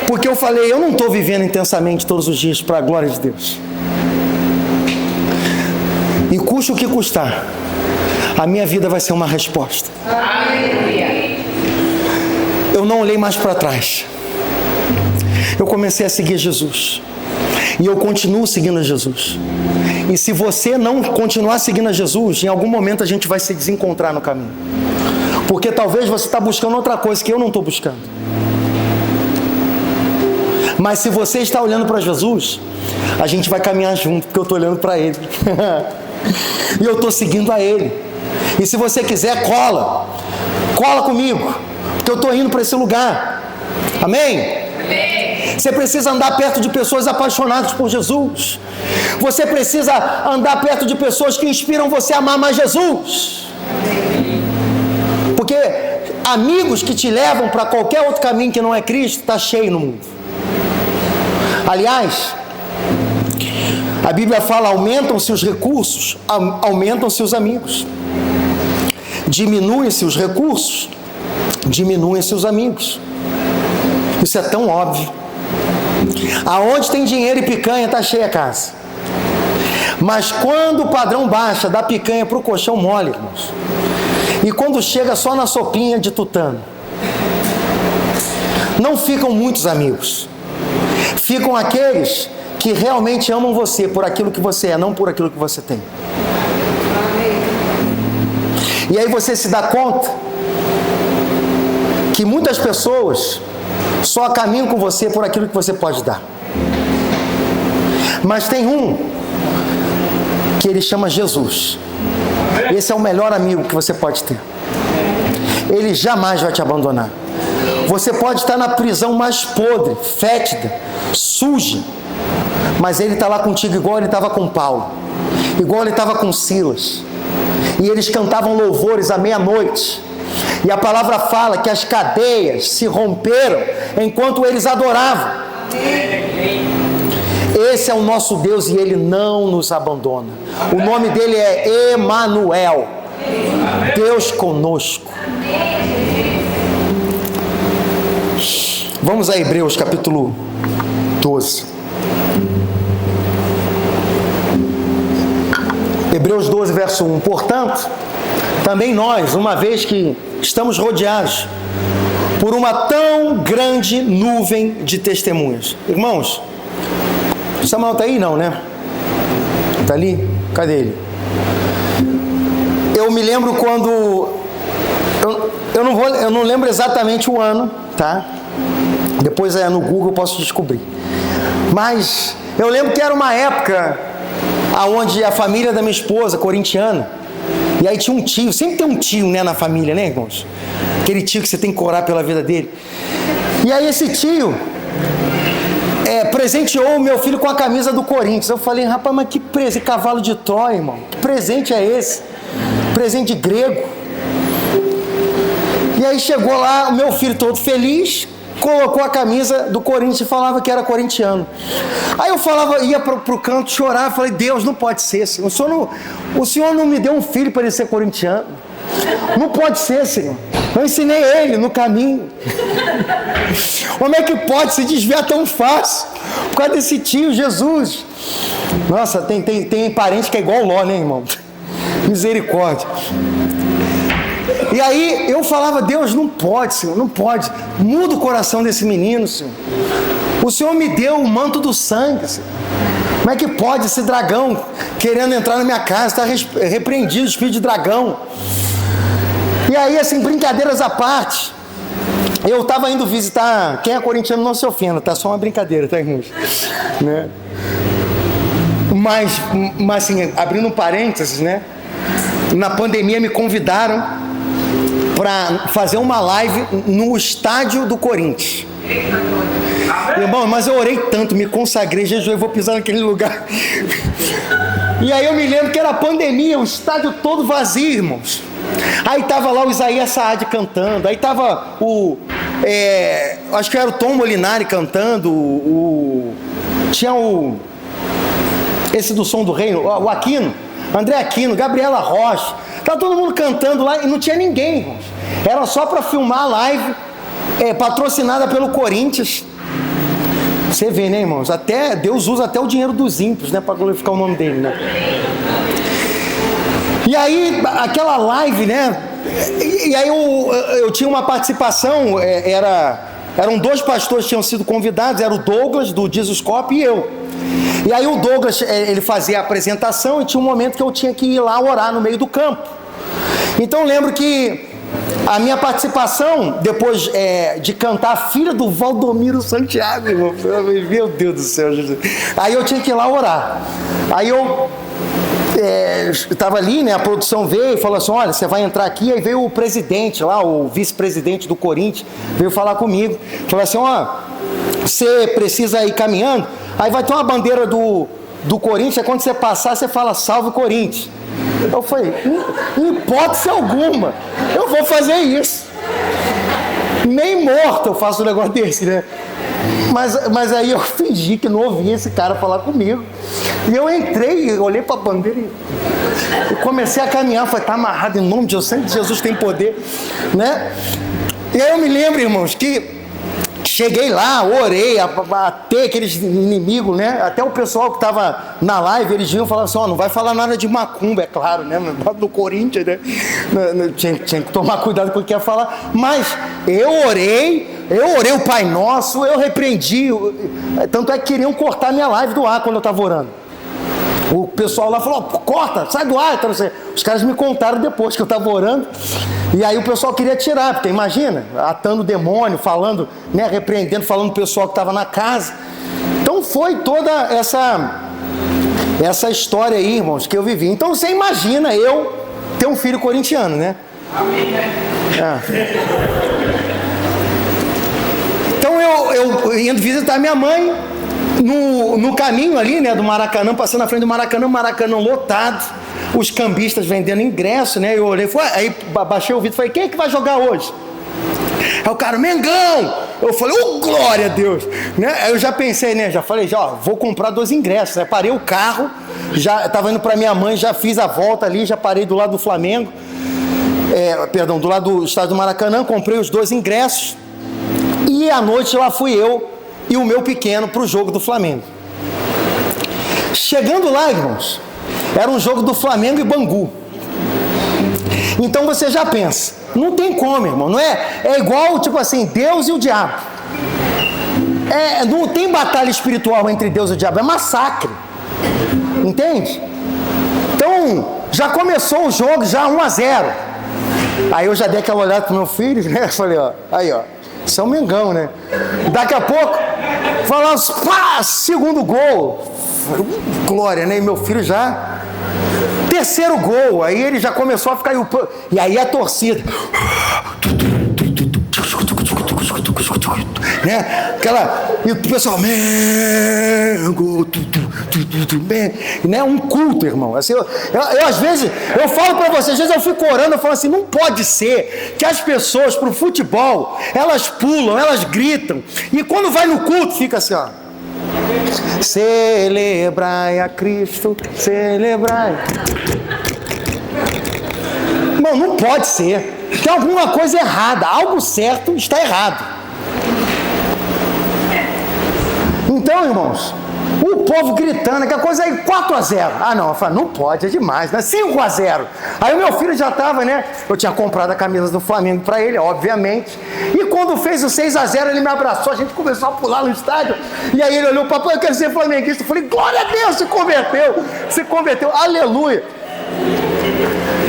Porque eu falei: eu não estou vivendo intensamente todos os dias para a glória de Deus. E custe o que custar, a minha vida vai ser uma resposta. Eu não olhei mais para trás. Eu comecei a seguir Jesus. E eu continuo seguindo a Jesus. E se você não continuar seguindo a Jesus, em algum momento a gente vai se desencontrar no caminho. Porque talvez você está buscando outra coisa que eu não estou buscando. Mas se você está olhando para Jesus, a gente vai caminhar junto, porque eu estou olhando para Ele. E eu estou seguindo a Ele. E se você quiser, cola comigo, porque eu estou indo para esse lugar. Amém? Você precisa andar perto de pessoas apaixonadas por Jesus. Você precisa andar perto de pessoas que inspiram você a amar mais Jesus. Porque amigos que te levam para qualquer outro caminho que não é Cristo, está cheio no mundo. Aliás, a Bíblia fala: aumentam-se os recursos, aumentam-se os amigos. Diminuem-se os recursos, diminuem-se os amigos. Isso é tão óbvio. Aonde tem dinheiro e picanha, está cheia a casa. Mas quando o padrão baixa, da picanha para o colchão mole, irmãos. E quando chega só na sopinha de tutano, não ficam muitos amigos. Ficam aqueles que realmente amam você por aquilo que você é, não por aquilo que você tem. E aí você se dá conta que muitas pessoas só caminham com você por aquilo que você pode dar. Mas tem um que ele chama Jesus. Esse é o melhor amigo que você pode ter. Ele jamais vai te abandonar. Você pode estar na prisão mais podre, fétida, suja, mas ele está lá contigo igual ele estava com Paulo, igual ele estava com Silas. E eles cantavam louvores à meia-noite. E a palavra fala que as cadeias se romperam enquanto eles adoravam. Esse é o nosso Deus e Ele não nos abandona. O nome dele é Emanuel, Deus conosco. Vamos a Hebreus capítulo 12. Hebreus 12, verso 1. Portanto, também nós, uma vez que estamos rodeados por uma tão grande nuvem de testemunhas. Irmãos, o Samuel está aí? Não, né? Está ali? Cadê ele? Eu me lembro quando... Eu não lembro exatamente o ano, tá? Depois no Google eu posso descobrir. Mas eu lembro que era uma época onde a família da minha esposa, corintiana, e aí tinha um tio, sempre tem um tio, né, na família, né, irmãos? Aquele tio que você tem que orar pela vida dele. E aí esse tio presenteou o meu filho com a camisa do Corinthians. Eu falei, rapaz, mas que presente, cavalo de Troia, irmão. Que presente é esse? Presente grego. E aí chegou lá, o meu filho todo feliz, colocou a camisa do Corinthians e falava que era corintiano. Aí eu falava, ia pro canto chorar, falei, Deus, não pode ser, Senhor. O Senhor não me deu um filho para ele ser corintiano. Não pode ser, Senhor. Eu ensinei ele no caminho. Como é que pode se desviar tão fácil? Por causa desse tio, Jesus. Nossa, tem parente que é igual Ló, né, irmão? Misericórdia. E aí eu falava, Deus, não pode, Senhor, não pode. Muda o coração desse menino, Senhor. O Senhor me deu o manto do sangue, Senhor. Como é que pode esse dragão querendo entrar na minha casa? Está repreendido o espírito de dragão. E aí, assim, brincadeiras à parte, eu estava indo visitar, quem é corintiano não se ofenda, tá? Só uma brincadeira, tá, irmãos? Né? Mas assim, abrindo um parênteses, né? Na pandemia me convidaram para fazer uma live no estádio do Corinthians. Irmão, mas eu orei tanto, me consagrei, Jesus, eu vou pisar naquele lugar. E aí eu me lembro que era pandemia, o estádio todo vazio, irmãos. Aí tava lá o Isaías Saad cantando, aí tava acho que era o Tom Molinari cantando, tinha esse do Som do Reino, o Aquino, André Aquino, Gabriela Rocha, tá todo mundo cantando lá e não tinha ninguém, irmãos. Era só para filmar a live, patrocinada pelo Corinthians. Você vê, né, irmãos? Até Deus usa até o dinheiro dos ímpios, né, para glorificar o nome dele, né? E aí, aquela live, né? E aí eu tinha uma participação, eram dois pastores que tinham sido convidados, era o Douglas, do Jesuscope, e eu. E aí o Douglas, ele fazia a apresentação e tinha um momento que eu tinha que ir lá orar no meio do campo. Então eu lembro que a minha participação, depois de cantar a filha do Valdomiro Santiago, irmão, meu Deus do céu, Jesus. Aí eu tinha que ir lá orar. Aí eu estava ali, né, a produção veio e falou assim, olha, você vai entrar aqui. Aí veio o presidente lá, o vice-presidente do Corinthians, veio falar comigo, falou assim, você precisa ir caminhando, aí vai ter uma bandeira do Corinthians, quando você passar, você fala, salve Corinthians. Eu falei, em hipótese alguma, eu vou fazer isso. Nem morto eu faço um negócio desse, né? Mas aí eu fingi que não ouvi esse cara falar comigo. E eu entrei, olhei para a bandeira e comecei a caminhar. Falei, tá amarrado em nome de Jesus, sempre Jesus tem poder, né? E aí eu me lembro, irmãos, que cheguei lá, orei, até aqueles inimigos, né? Até o pessoal que estava na live, eles vinham falar assim, não vai falar nada de macumba, é claro, né? No Corinthians, né? Tinha que tomar cuidado com o que ia falar. Mas eu orei o Pai Nosso, eu repreendi. Tanto é que queriam cortar minha live do ar quando eu estava orando. O pessoal lá falou, corta, sai do ar. Então, não sei. Os caras me contaram depois que eu estava orando. E aí o pessoal queria tirar, porque imagina, atando o demônio, falando, né, repreendendo, falando do pessoal que estava na casa. Então foi toda essa história aí, irmãos, que eu vivi. Então você imagina eu ter um filho corintiano, né? Amém, né? Então eu indo visitar minha mãe, no caminho ali, né, do Maracanã, passando na frente do Maracanã, lotado, os cambistas vendendo ingresso, né? Eu olhei, aí baixei o vidro e falei, quem é que vai jogar hoje? Aí o cara, Mengão! Eu falei, glória a Deus! Né? Aí eu já pensei, né? Já falei, vou comprar 2 ingressos. Né? Parei o carro, já estava indo para minha mãe, já fiz a volta ali, já parei do lado do Flamengo, do lado do estádio do Maracanã, comprei os 2 ingressos. E à noite lá fui eu e o meu pequeno para o jogo do Flamengo. Chegando lá, irmãos, era um jogo do Flamengo e Bangu. Então você já pensa, não tem como, irmão, não é? É igual, tipo assim, Deus e o diabo. Não tem batalha espiritual entre Deus e o diabo, é massacre. Entende? Então, já começou o jogo, já 1-0. Aí eu já dei aquela olhada pro meu filho, né? Falei, isso é um Mengão, né? Daqui a pouco, falando, segundo gol. Glória, né? E meu filho já... Terceiro gol, aí ele já começou a ficar... E aí a torcida... Né? E o pessoal... Mengo... Né? Um culto, irmão. Assim, eu às vezes... Eu falo para vocês, às vezes eu fico orando, eu falo assim, não pode ser que as pessoas pro futebol, elas pulam, elas gritam, e quando vai no culto, fica assim, celebrai a Cristo, celebrai. Irmão, não pode ser. Tem alguma coisa errada. Algo certo está errado. Então, irmãos, o povo gritando, que a coisa aí 4-0. Não, eu falo, não pode, é demais, né? 5-0. Aí o meu filho já estava, né? Eu tinha comprado a camisa do Flamengo para ele, obviamente. E quando fez o 6-0, ele me abraçou, a gente começou a pular no estádio. E aí ele olhou, papai, eu quero ser flamenguista. Eu falei, glória a Deus, se converteu, aleluia.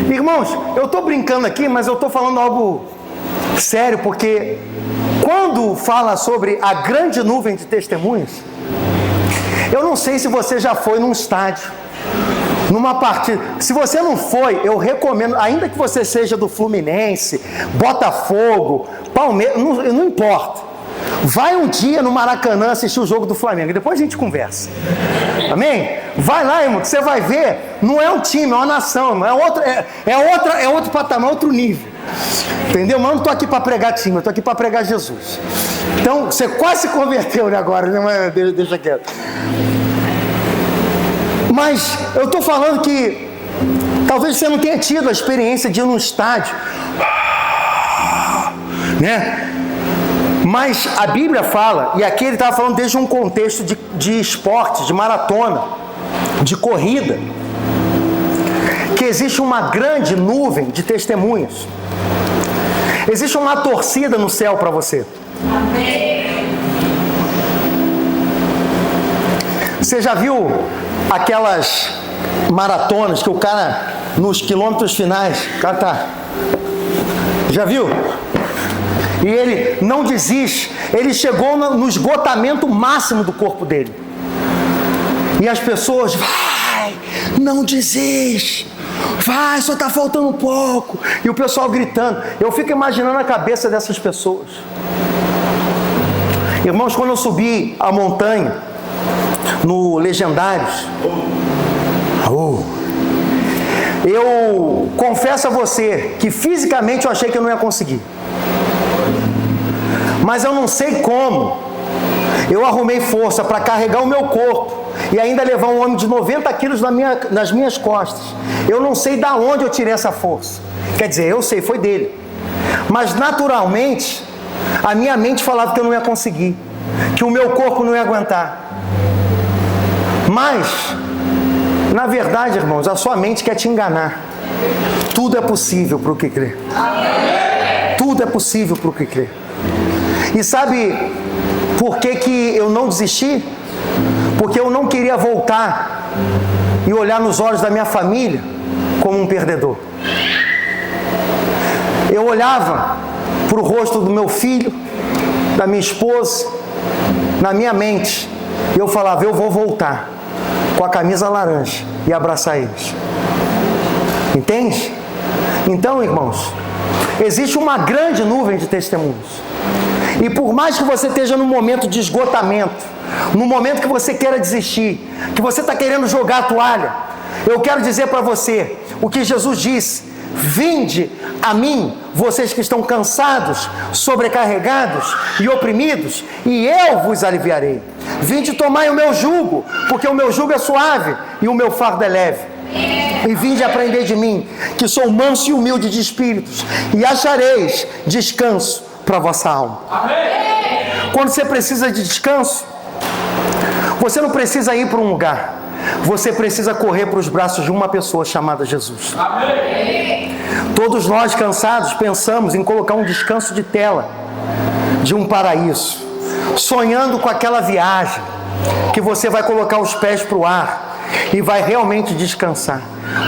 Irmãos, eu estou brincando aqui, mas eu estou falando algo sério, porque quando fala sobre a grande nuvem de testemunhas, eu não sei se você já foi num estádio, numa partida. Se você não foi, eu recomendo, ainda que você seja do Fluminense, Botafogo, Palmeiras, não importa. Vai um dia no Maracanã assistir o jogo do Flamengo e depois a gente conversa. Amém? Vai lá, irmão, que você vai ver. Não é um time, é uma nação. É outro patamar, outro nível. Entendeu? Mas eu não estou aqui para pregar time, eu estou aqui para pregar Jesus. Então, você quase se converteu, né, agora, né? Mas deixa quieto. Mas eu estou falando que talvez você não tenha tido a experiência de ir num estádio, né? Mas a Bíblia fala, e aqui ele estava falando desde um contexto de esporte, de maratona, de corrida, que existe uma grande nuvem de testemunhas. Existe uma torcida no céu para você. Amém. Você já viu aquelas maratonas que o cara, nos quilômetros finais, o cara tá... Já viu? E ele não desiste, ele chegou no esgotamento máximo do corpo dele. E as pessoas, vai, não desiste, vai, só está faltando um pouco. E o pessoal gritando. Eu fico imaginando a cabeça dessas pessoas. Irmãos, quando eu subi a montanha, no Legendários, eu confesso a você que fisicamente eu achei que eu não ia conseguir. Mas eu não sei como eu arrumei força para carregar o meu corpo e ainda levar um homem de 90 quilos nas minhas costas. Eu não sei de onde eu tirei essa força. Quer dizer, eu sei, foi dele. Mas naturalmente, a minha mente falava que eu não ia conseguir, que o meu corpo não ia aguentar. Mas, na verdade, irmãos, a sua mente quer te enganar. Tudo é possível para o que crê. Tudo é possível para o que crê. E sabe por que eu não desisti? Porque eu não queria voltar e olhar nos olhos da minha família como um perdedor. Eu olhava para o rosto do meu filho, da minha esposa, na minha mente, e eu falava, eu vou voltar com a camisa laranja e abraçar eles. Entende? Então, irmãos, existe uma grande nuvem de testemunhos. E por mais que você esteja num momento de esgotamento, no momento que você queira desistir, que você está querendo jogar a toalha, eu quero dizer para você o que Jesus disse: vinde a mim, vocês que estão cansados, sobrecarregados e oprimidos, e eu vos aliviarei. Vinde tomai o meu jugo, porque o meu jugo é suave e o meu fardo é leve. E vinde aprender de mim, que sou manso e humilde de espíritos, e achareis descanso para a vossa alma. Quando você precisa de descanso, você não precisa ir para um lugar, você precisa correr para os braços de uma pessoa chamada Jesus. Todos nós cansados pensamos em colocar um descanso de tela de um paraíso, sonhando com aquela viagem que você vai colocar os pés para o ar e vai realmente descansar.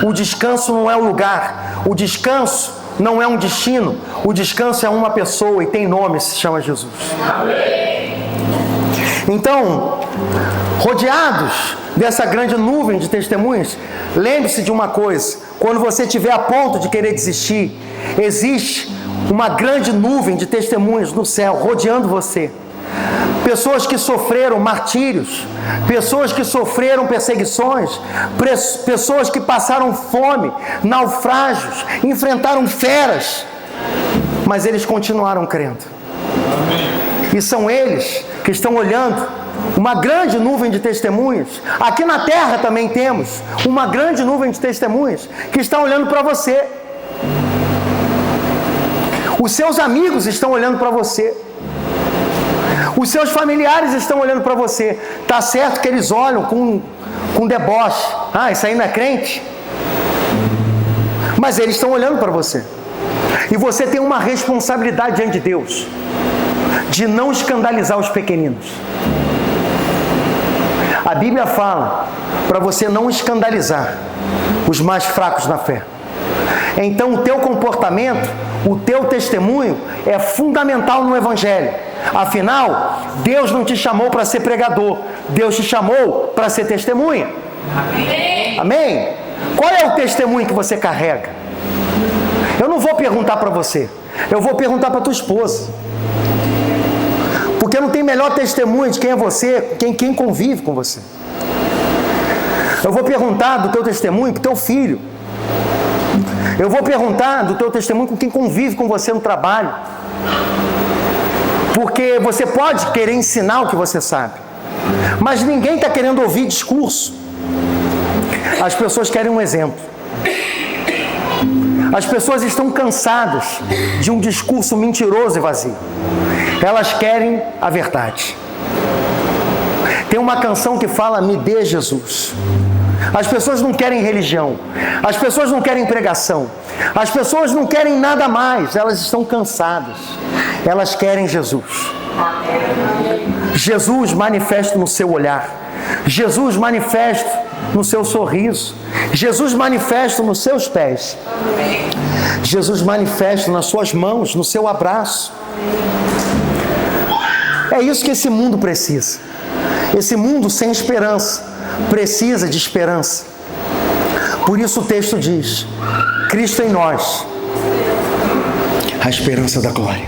O descanso não é o lugar, o descanso não é um destino, o descanso é uma pessoa e tem nome, se chama Jesus. Então, rodeados dessa grande nuvem de testemunhas, lembre-se de uma coisa: quando você estiver a ponto de querer desistir, existe uma grande nuvem de testemunhas no céu rodeando você. Pessoas que sofreram martírios, pessoas que sofreram perseguições, pessoas que passaram fome, naufrágios, enfrentaram feras, mas eles continuaram crendo. E são eles que estão olhando uma grande nuvem de testemunhas. Aqui na terra também temos uma grande nuvem de testemunhas que estão olhando para você. Os seus amigos estão olhando para você. Os seus familiares estão olhando para você. Tá certo que eles olham com deboche. Ah, isso aí não é crente? Mas eles estão olhando para você. E você tem uma responsabilidade diante de Deus, de não escandalizar os pequeninos. A Bíblia fala para você não escandalizar os mais fracos na fé. Então o teu comportamento, o teu testemunho é fundamental no Evangelho. Afinal, Deus não te chamou para ser pregador, Deus te chamou para ser testemunha. Amém? Amém? Qual é o testemunho que você carrega? Eu não vou perguntar para você, eu vou perguntar para tua esposa. Porque não tem melhor testemunho de quem é você, quem convive com você. Eu vou perguntar do teu testemunho para o teu filho. Eu vou perguntar do teu testemunho com quem convive com você no trabalho. Porque você pode querer ensinar o que você sabe, mas ninguém está querendo ouvir discurso. As pessoas querem um exemplo. As pessoas estão cansadas de um discurso mentiroso e vazio. Elas querem a verdade. Tem uma canção que fala: me dê Jesus. As pessoas não querem religião, as pessoas não querem pregação, as pessoas não querem nada mais, elas estão cansadas, elas querem Jesus. Jesus manifesto no seu olhar, Jesus manifesto no seu sorriso, Jesus manifesto nos seus pés, Jesus manifesto nas suas mãos, no seu abraço. É isso que esse mundo precisa. Esse mundo sem esperança precisa de esperança. Por isso o texto diz: Cristo em nós, a esperança da glória.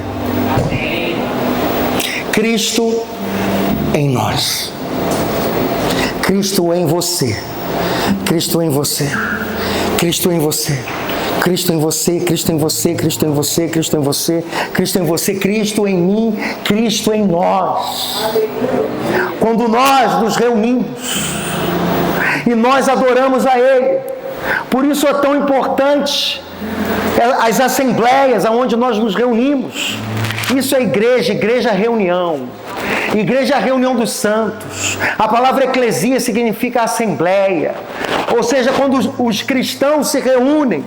Cristo em nós, Cristo em você, Cristo em você, Cristo em você, Cristo em você, Cristo em você, Cristo em você, Cristo em você, Cristo em você, Cristo em mim, Cristo em nós. Quando nós nos reunimos e nós adoramos a Ele, por isso é tão importante as assembleias onde nós nos reunimos. Isso é igreja, igreja reunião. Igreja é a reunião dos santos. A palavra eclesia significa assembleia. Ou seja, quando os cristãos se reúnem,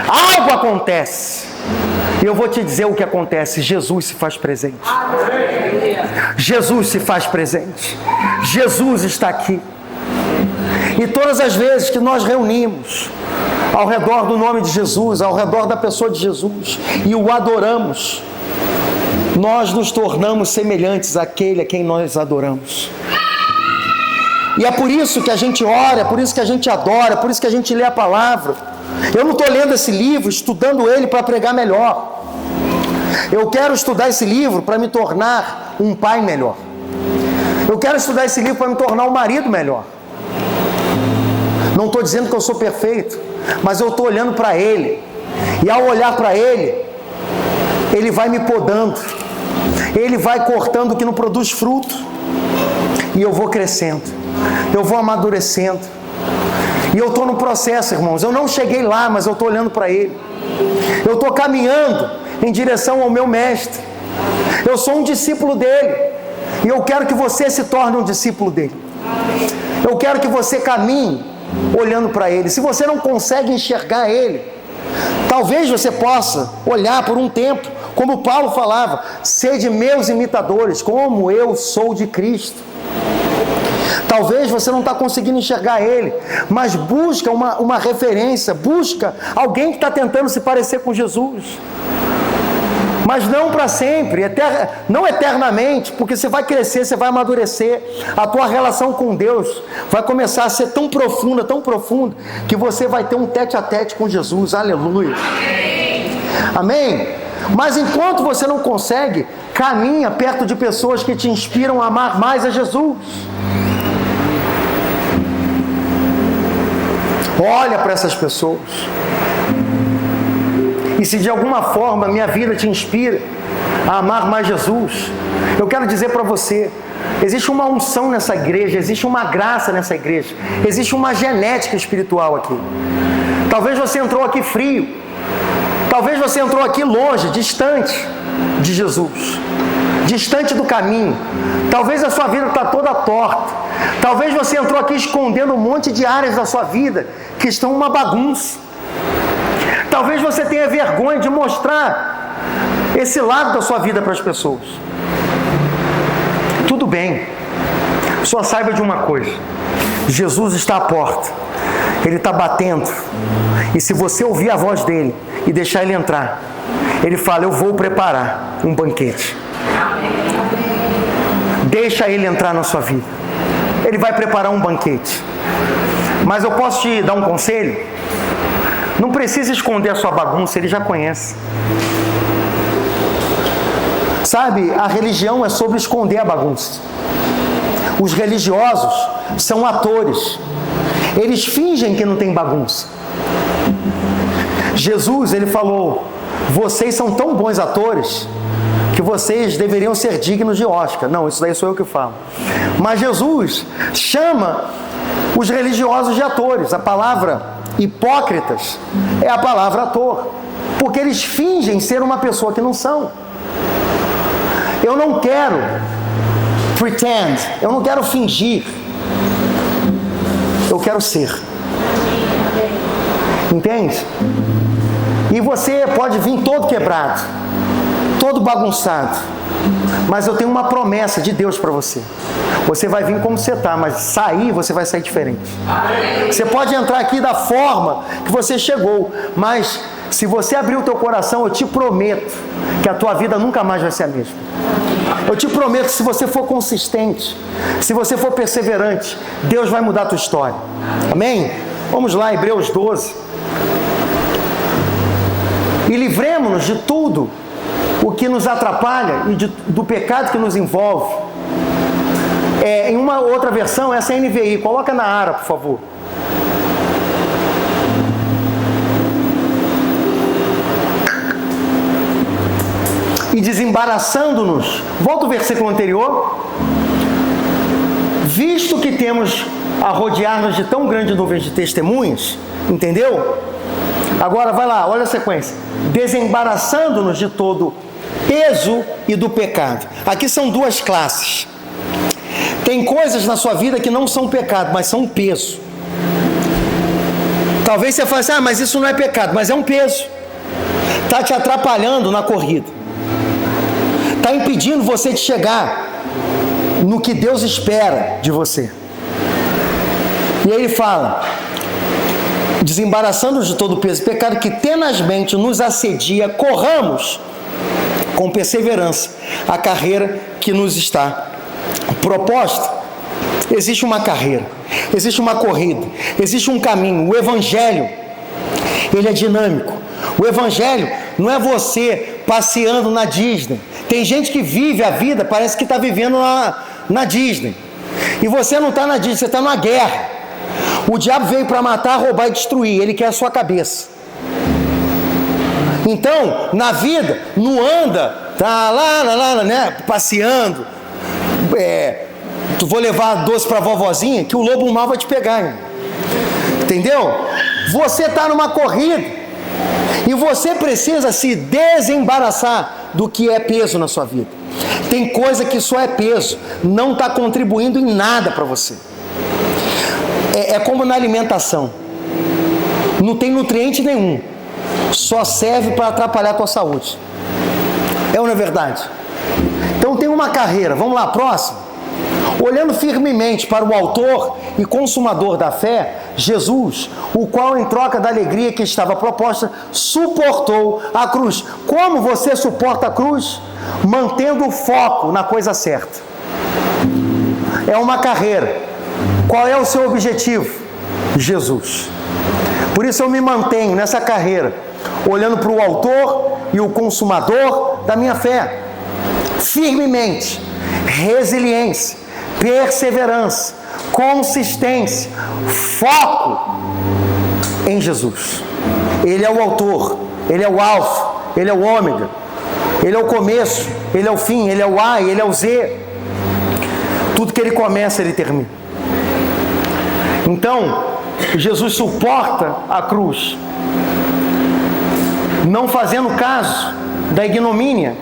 algo acontece. E eu vou te dizer o que acontece: Jesus se faz presente. Jesus se faz presente. Jesus está aqui. E todas as vezes que nós reunimos ao redor do nome de Jesus, ao redor da pessoa de Jesus, e o adoramos, nós nos tornamos semelhantes àquele a quem nós adoramos. E é por isso que a gente ora, é por isso que a gente adora, é por isso que a gente lê a palavra. Eu não estou lendo esse livro, estudando ele para pregar melhor. Eu quero estudar esse livro para me tornar um pai melhor. Eu quero estudar esse livro para me tornar um marido melhor. Não estou dizendo que eu sou perfeito, mas eu estou olhando para ele. E ao olhar para ele, ele vai me podando. Ele vai cortando o que não produz fruto. E eu vou crescendo. Eu vou amadurecendo. E eu estou no processo, irmãos. Eu não cheguei lá, mas eu estou olhando para ele. Eu estou caminhando em direção ao meu mestre. Eu sou um discípulo dele. E eu quero que você se torne um discípulo dele. Eu quero que você caminhe olhando para ele. Se você não consegue enxergar ele, talvez você possa olhar por um tempo, como Paulo falava: sede meus imitadores, como eu sou de Cristo. Talvez você não está conseguindo enxergar ele, mas busca uma referência, busca alguém que está tentando se parecer com Jesus. Mas não para sempre, não eternamente, porque você vai crescer, você vai amadurecer. A tua relação com Deus vai começar a ser tão profunda, que você vai ter um tete-a-tete com Jesus. Aleluia. Amém? Mas enquanto você não consegue, caminha perto de pessoas que te inspiram a amar mais a Jesus. Olha para essas pessoas. E se de alguma forma a minha vida te inspira a amar mais Jesus, eu quero dizer para você, existe uma unção nessa igreja, existe uma graça nessa igreja, existe uma genética espiritual aqui. Talvez você entrou aqui frio, talvez você entrou aqui longe, distante de Jesus, distante do caminho. Talvez a sua vida está toda torta. Talvez você entrou aqui escondendo um monte de áreas da sua vida que estão uma bagunça. Talvez você tenha vergonha de mostrar esse lado da sua vida para as pessoas. Tudo bem. Só saiba de uma coisa: Jesus está à porta. Ele está batendo. E se você ouvir a voz dele e deixar ele entrar, ele fala: eu vou preparar um banquete. Deixa ele entrar na sua vida. Ele vai preparar um banquete. Mas eu posso te dar um conselho? Não precisa esconder a sua bagunça, ele já conhece. Sabe, a religião é sobre esconder a bagunça. Os religiosos são atores. Eles fingem que não tem bagunça. Jesus, ele falou: vocês são tão bons atores que vocês deveriam ser dignos de Oscar. Não, isso daí sou eu que falo. Mas Jesus chama os religiosos de atores. A palavra hipócritas é a palavra ator, porque eles fingem ser uma pessoa que não são. Eu não quero pretend, eu não quero fingir, eu quero ser. Entende? E você pode vir todo quebrado, todo bagunçado, mas eu tenho uma promessa de Deus para você. Você vai vir como você está, mas você vai sair diferente. Você pode entrar aqui da forma que você chegou, mas se você abrir o teu coração, eu te prometo que a tua vida nunca mais vai ser a mesma. Eu te prometo que se você for consistente, se você for perseverante, Deus vai mudar a tua história. Amém? Vamos lá, Hebreus 12. E livremos-nos de tudo o que nos atrapalha e do pecado que nos envolve. Em uma outra versão, essa é a NVI. Coloca na ARA, por favor. E desembaraçando-nos, volta o versículo anterior. Visto que temos a rodear-nos de tão grande nuvem de testemunhas, entendeu? Agora vai lá, olha a sequência. Desembaraçando-nos de todo peso e do pecado. Aqui são duas classes. Tem coisas na sua vida que não são pecado, mas são um peso. Talvez você fale assim: mas isso não é pecado, mas é um peso. Está te atrapalhando na corrida. Está impedindo você de chegar no que Deus espera de você. E aí ele fala: desembaraçando-nos de todo o peso do pecado que tenazmente nos assedia, corramos com perseverança a carreira que nos está proposta. Existe uma carreira, existe uma corrida, existe um caminho. O Evangelho, ele é dinâmico. O Evangelho não é você passeando na Disney. Tem gente que vive a vida, parece que está vivendo na Disney. E você não está na Disney, você está numa guerra. O diabo veio para matar, roubar e destruir. Ele quer a sua cabeça. Então, na vida, não anda, tá lá, né, passeando. Tu vou levar doce para a vovozinha, que o lobo mau vai te pegar, hein? Entendeu? Você está numa corrida e você precisa se desembaraçar do que é peso na sua vida. Tem coisa que só é peso, não está contribuindo em nada para você. É como na alimentação, não tem nutriente nenhum, só serve para atrapalhar a tua saúde. É ou não é verdade? Então tem uma carreira, vamos lá, próximo. Olhando firmemente para o autor e consumador da fé, Jesus, o qual em troca da alegria que estava proposta, suportou a cruz. Como você suporta a cruz? Mantendo o foco na coisa certa. É uma carreira. Qual é o seu objetivo? Jesus. Por isso eu me mantenho nessa carreira, olhando para o autor e o consumador da minha fé. Firmemente, resiliência, perseverança, consistência, foco em Jesus. Ele é o autor, ele é o alfa, ele é o ômega, ele é o começo, ele é o fim, ele é o A, ele é o Z. Tudo que ele começa, ele termina. Então, Jesus suporta a cruz, não fazendo caso da ignomínia.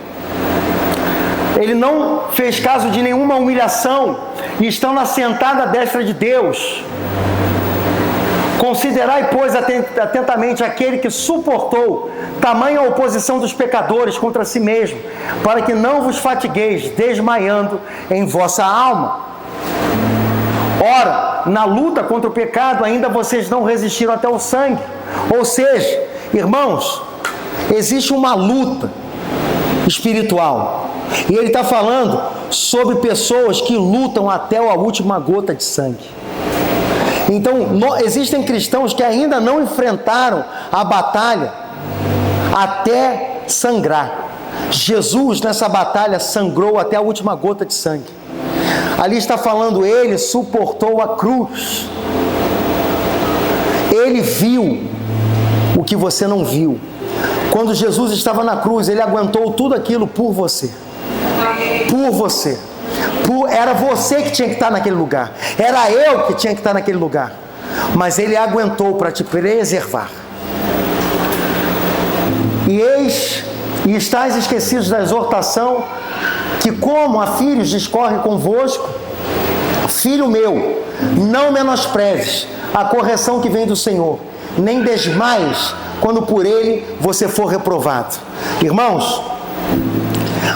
Ele não fez caso de nenhuma humilhação, e estando assentado à destra de Deus. Considerai, pois, atentamente aquele que suportou tamanha oposição dos pecadores contra si mesmo, para que não vos fatigueis, desmaiando em vossa alma. Ora, na luta contra o pecado, ainda vocês não resistiram até o sangue. Ou seja, irmãos, existe uma luta espiritual. E ele está falando sobre pessoas que lutam até a última gota de sangue. Então, existem cristãos que ainda não enfrentaram a batalha até sangrar. Jesus, nessa batalha, sangrou até a última gota de sangue. Ali está falando, ele suportou a cruz. Ele viu o que você não viu. Quando Jesus estava na cruz, ele aguentou tudo aquilo por você. Por você. Era você que tinha que estar naquele lugar. Era eu que tinha que estar naquele lugar. Mas ele aguentou para te preservar. E estáis esquecidos da exortação, que como a filhos discorre convosco. Filho meu, não menosprezes a correção que vem do Senhor, nem desmaies quando por ele você for reprovado. Irmãos,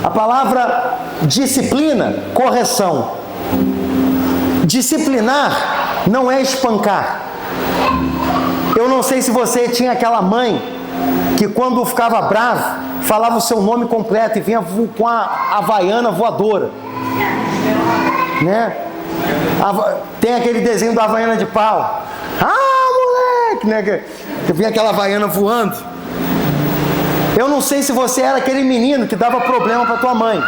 a palavra disciplina, correção. Disciplinar não é espancar. Eu não sei se você tinha aquela mãe que quando ficava bravo, falava o seu nome completo e vinha com a havaiana voadora, né? Tem aquele desenho da havaiana de pau. Ah, moleque, né? Que vinha aquela havaiana voando. Eu não sei se você era aquele menino que dava problema para tua mãe,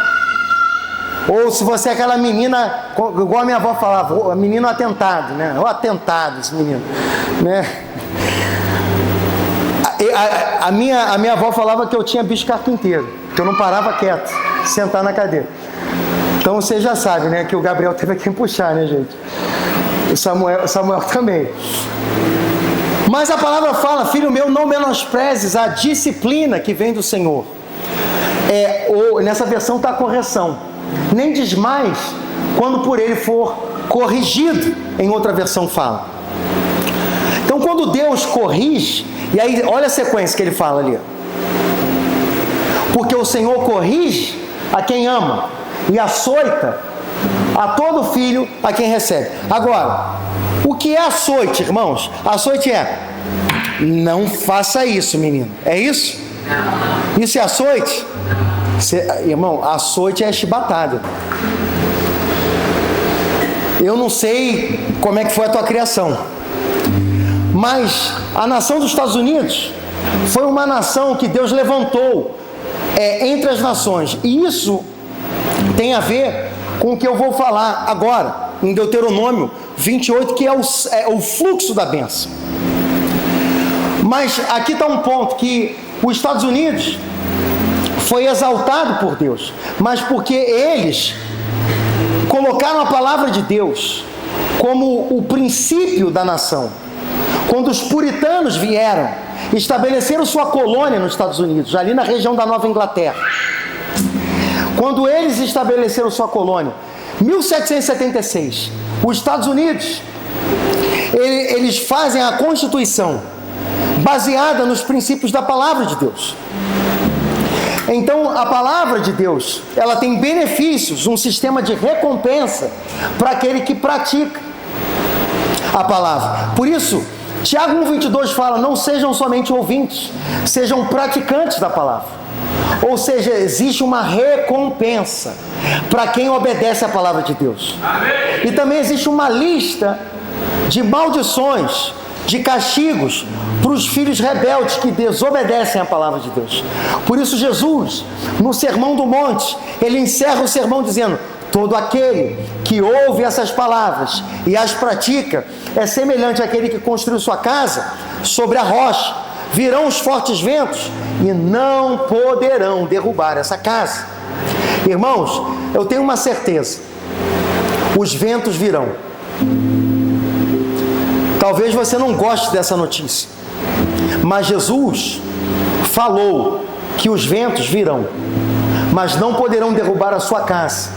ou se você é aquela menina, igual a minha avó falava, menino atentado, né? O atentado, esse menino, né? A minha avó falava que eu tinha bicho carpinteiro, que eu não parava quieto, sentar na cadeira. Então você já sabe, né, que o Gabriel teve quem puxar, né, gente? O Samuel também. Mas a palavra fala, filho meu, não menosprezes a disciplina que vem do Senhor. Nessa versão está a correção. Nem desmais quando por ele for corrigido, em outra versão fala. Então quando Deus corrige, e aí olha a sequência que ele fala ali. Porque o Senhor corrige a quem ama, e açoita a todo filho a quem recebe. Agora, O que é açoite, irmãos? Açoite é: não faça isso, menino. É isso? Isso é açoite? Irmão, açoite é chibatada. Eu não sei como é que foi a tua criação, mas a nação dos Estados Unidos foi uma nação que Deus levantou entre as nações. E isso tem a ver com o que eu vou falar agora, em Deuteronômio 28, que é o fluxo da bênção. Mas aqui está um ponto, que os Estados Unidos foi exaltado por Deus, mas porque eles colocaram a palavra de Deus como o princípio da nação. Quando os puritanos vieram, estabeleceram sua colônia nos Estados Unidos, ali na região da Nova Inglaterra. Quando eles estabeleceram sua colônia, 1776, os Estados Unidos, eles fazem a Constituição baseada nos princípios da palavra de Deus. Então, a palavra de Deus, ela tem benefícios, um sistema de recompensa para aquele que pratica a palavra. Por isso, Tiago 1,22 fala: não sejam somente ouvintes, sejam praticantes da palavra. Ou seja, existe uma recompensa para quem obedece à palavra de Deus. Amém. E também existe uma lista de maldições, de castigos para os filhos rebeldes que desobedecem à palavra de Deus. Por isso Jesus, no Sermão do Monte, ele encerra o sermão dizendo: todo aquele que ouve essas palavras e as pratica é semelhante àquele que construiu sua casa sobre a rocha. Virão os fortes ventos e não poderão derrubar essa casa. Irmãos, eu tenho uma certeza: os ventos virão. Talvez você não goste dessa notícia, mas Jesus falou que os ventos virão, mas não poderão derrubar a sua casa.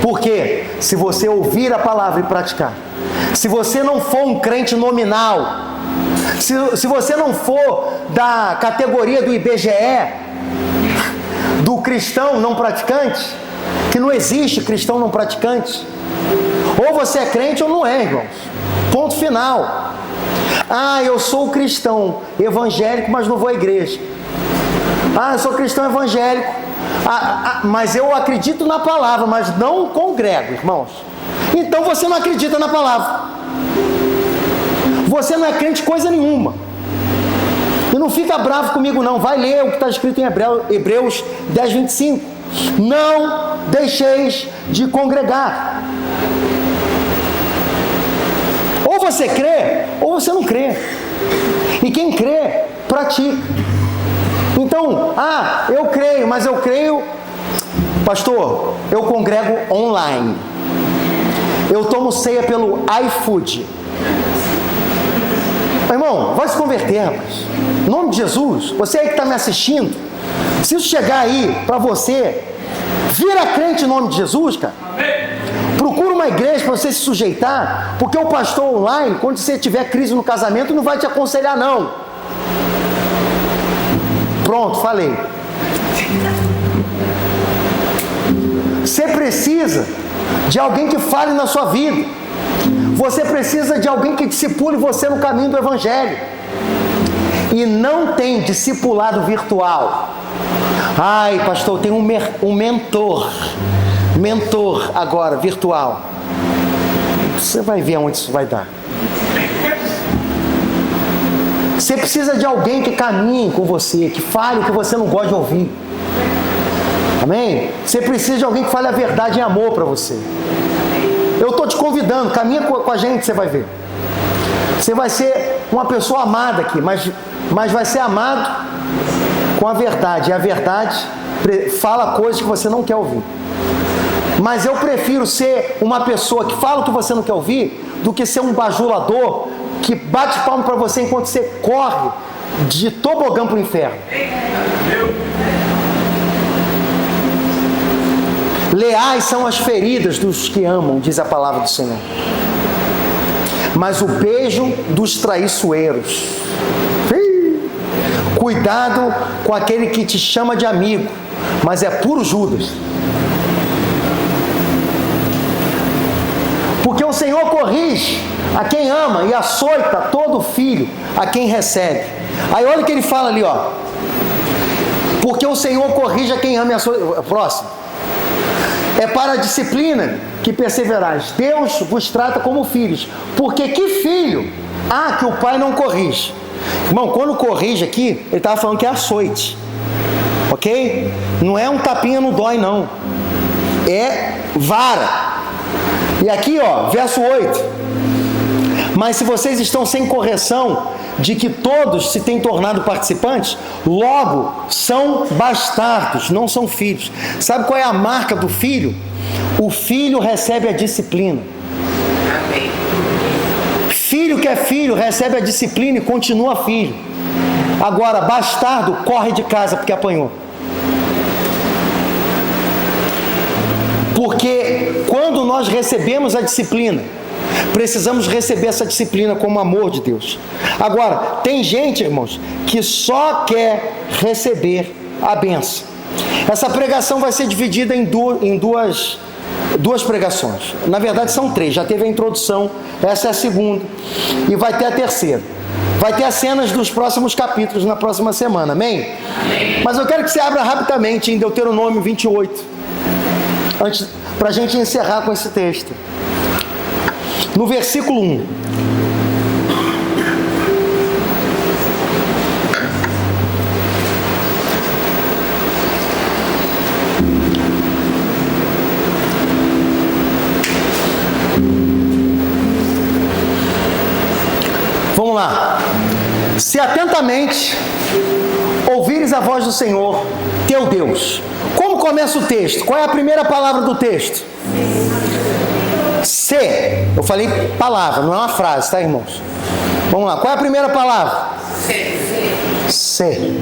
Por quê? Se você ouvir a palavra e praticar. Se você não for um crente nominal, se você não for da categoria do IBGE, do cristão não praticante, que não existe cristão não praticante, ou você é crente ou não é, irmãos. Ponto final. Ah, eu sou cristão evangélico, mas não vou à igreja. Ah, eu sou cristão evangélico, mas eu acredito na palavra, mas não congrego, irmãos. Então você não acredita na palavra. Você não é crente coisa nenhuma. E não fica bravo comigo não. Vai ler o que está escrito em Hebreus 10:25. Não deixeis de congregar. Ou você crê, ou você não crê. E quem crê, pratica. Então, eu creio, mas eu creio, pastor, eu congrego online. Eu tomo ceia pelo iFood. Irmão, vai se converter, rapaz. Em nome de Jesus, você aí que está me assistindo, se isso chegar aí para você, vira crente em nome de Jesus, cara. Procura uma igreja para você se sujeitar, porque o pastor online, quando você tiver crise no casamento, não vai te aconselhar não. Pronto, falei. Você precisa de alguém que fale na sua vida. Você precisa de alguém que discipule você no caminho do evangelho. E não tem discipulado virtual. Ai, pastor, tem um mentor agora, virtual. Você vai ver aonde isso vai dar. Você precisa de alguém que caminhe com você, que fale o que você não gosta de ouvir. Amém? Você precisa de alguém que fale a verdade em amor para você. Eu estou te convidando, caminha com a gente, você vai ver. Você vai ser uma pessoa amada aqui, mas vai ser amado com a verdade. E a verdade fala coisas que você não quer ouvir. Mas eu prefiro ser uma pessoa que fala o que você não quer ouvir do que ser um bajulador que bate palmo para você enquanto você corre de tobogã para o inferno. Leais são as feridas dos que amam, diz a palavra do Senhor. Mas o beijo dos traiçoeiros. Cuidado com aquele que te chama de amigo, mas é puro Judas. Porque o Senhor corrige a quem ama e açoita todo filho a quem recebe. Aí olha o que ele fala ali, ó. Porque o Senhor corrige a quem ama e açoita. Próximo. É para a disciplina que perseverais. Deus vos trata como filhos. Porque que filho há que o pai não corrige? Irmão, quando corrige aqui, ele estava falando que é açoite. Ok? Não é um tapinha no dói, não. É vara. E aqui, ó, verso 8. Mas se vocês estão sem correção de que todos se têm tornado participantes, logo são bastardos, não são filhos. Sabe qual é a marca do filho? O filho recebe a disciplina. Amém. Filho que é filho recebe a disciplina e continua filho. Agora, bastardo corre de casa porque apanhou. Porque quando nós recebemos a disciplina, precisamos receber essa disciplina como amor de Deus. Agora, tem gente, irmãos, que só quer receber a bênção. Essa pregação vai ser dividida em duas pregações. Na verdade, são 3. Já teve a introdução, essa é a segunda. E vai ter a terceira. Vai ter as cenas dos próximos capítulos na próxima semana, amém? Amém. Mas eu quero que você abra rapidamente em Deuteronômio 28. Para a gente encerrar com esse texto. No versículo 1. Vamos lá. Se atentamente ouvires a voz do Senhor, teu Deus. Como começa o texto? Qual é a primeira palavra do texto? Se. Eu falei palavra, não é uma frase, tá, irmãos? Vamos lá. Qual é a primeira palavra? Se.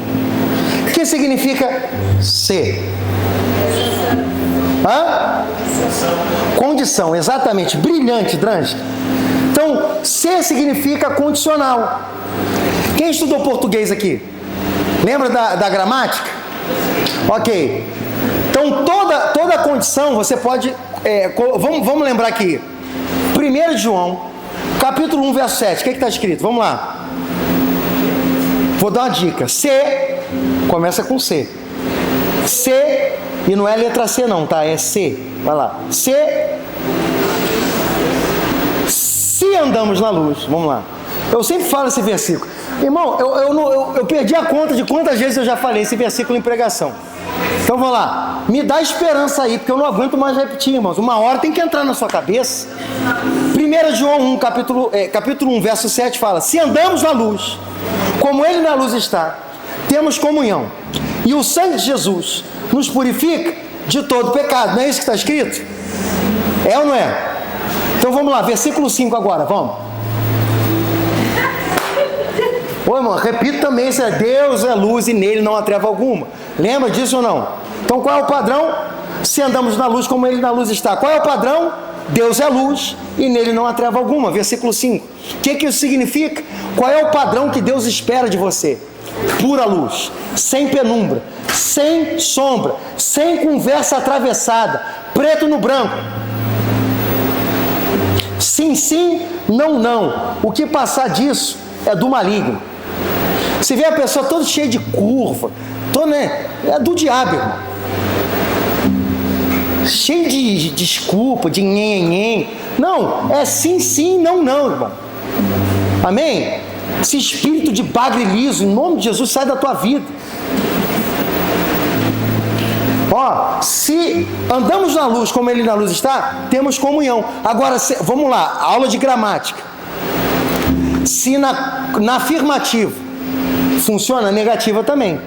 O que significa se? Hã? Condição, exatamente. Brilhante, Drange. Então, se significa condicional. Quem estudou português aqui? Lembra da gramática? Ok. Então, toda condição você pode... vamos lembrar aqui. 1 João, capítulo 1, verso 7. O que está escrito? Vamos lá. Vou dar uma dica. Se, começa com C. Se, e não é letra C não, tá? É C. Vai lá. Se andamos na luz. Vamos lá. Eu sempre falo esse versículo. Irmão, eu perdi a conta de quantas vezes eu já falei esse versículo em pregação. Então vamos lá. Me dá esperança aí, porque eu não aguento mais repetir, irmãos. Uma hora tem que entrar na sua cabeça. 1 João 1, capítulo 1, verso 7 fala: se andamos na luz, como Ele na luz está, temos comunhão. E o sangue de Jesus nos purifica de todo pecado. Não é isso que está escrito? É ou não é? Então vamos lá, versículo 5 agora, vamos. Ô irmão, repito também, isso é Deus é luz e nele não há treva alguma. Lembra disso ou não? Então qual é o padrão? Se andamos na luz como Ele na luz está. Qual é o padrão? Deus é luz e nele não há treva alguma. Versículo 5. O que isso significa? Qual é o padrão que Deus espera de você? Pura luz, sem penumbra, sem sombra, sem conversa atravessada, preto no branco. Sim, sim, não, não. O que passar disso é do maligno. Você vê a pessoa toda cheia de curva, é do diabo, irmão. Cheio de desculpa, de nhen. Não, é sim, sim, não, não, irmão. Amém? Esse espírito de bagre liso, em nome de Jesus, sai da tua vida. Ó, se andamos na luz como Ele na luz está, temos comunhão. Agora, vamos lá, aula de gramática. Se na afirmativa funciona, negativa também.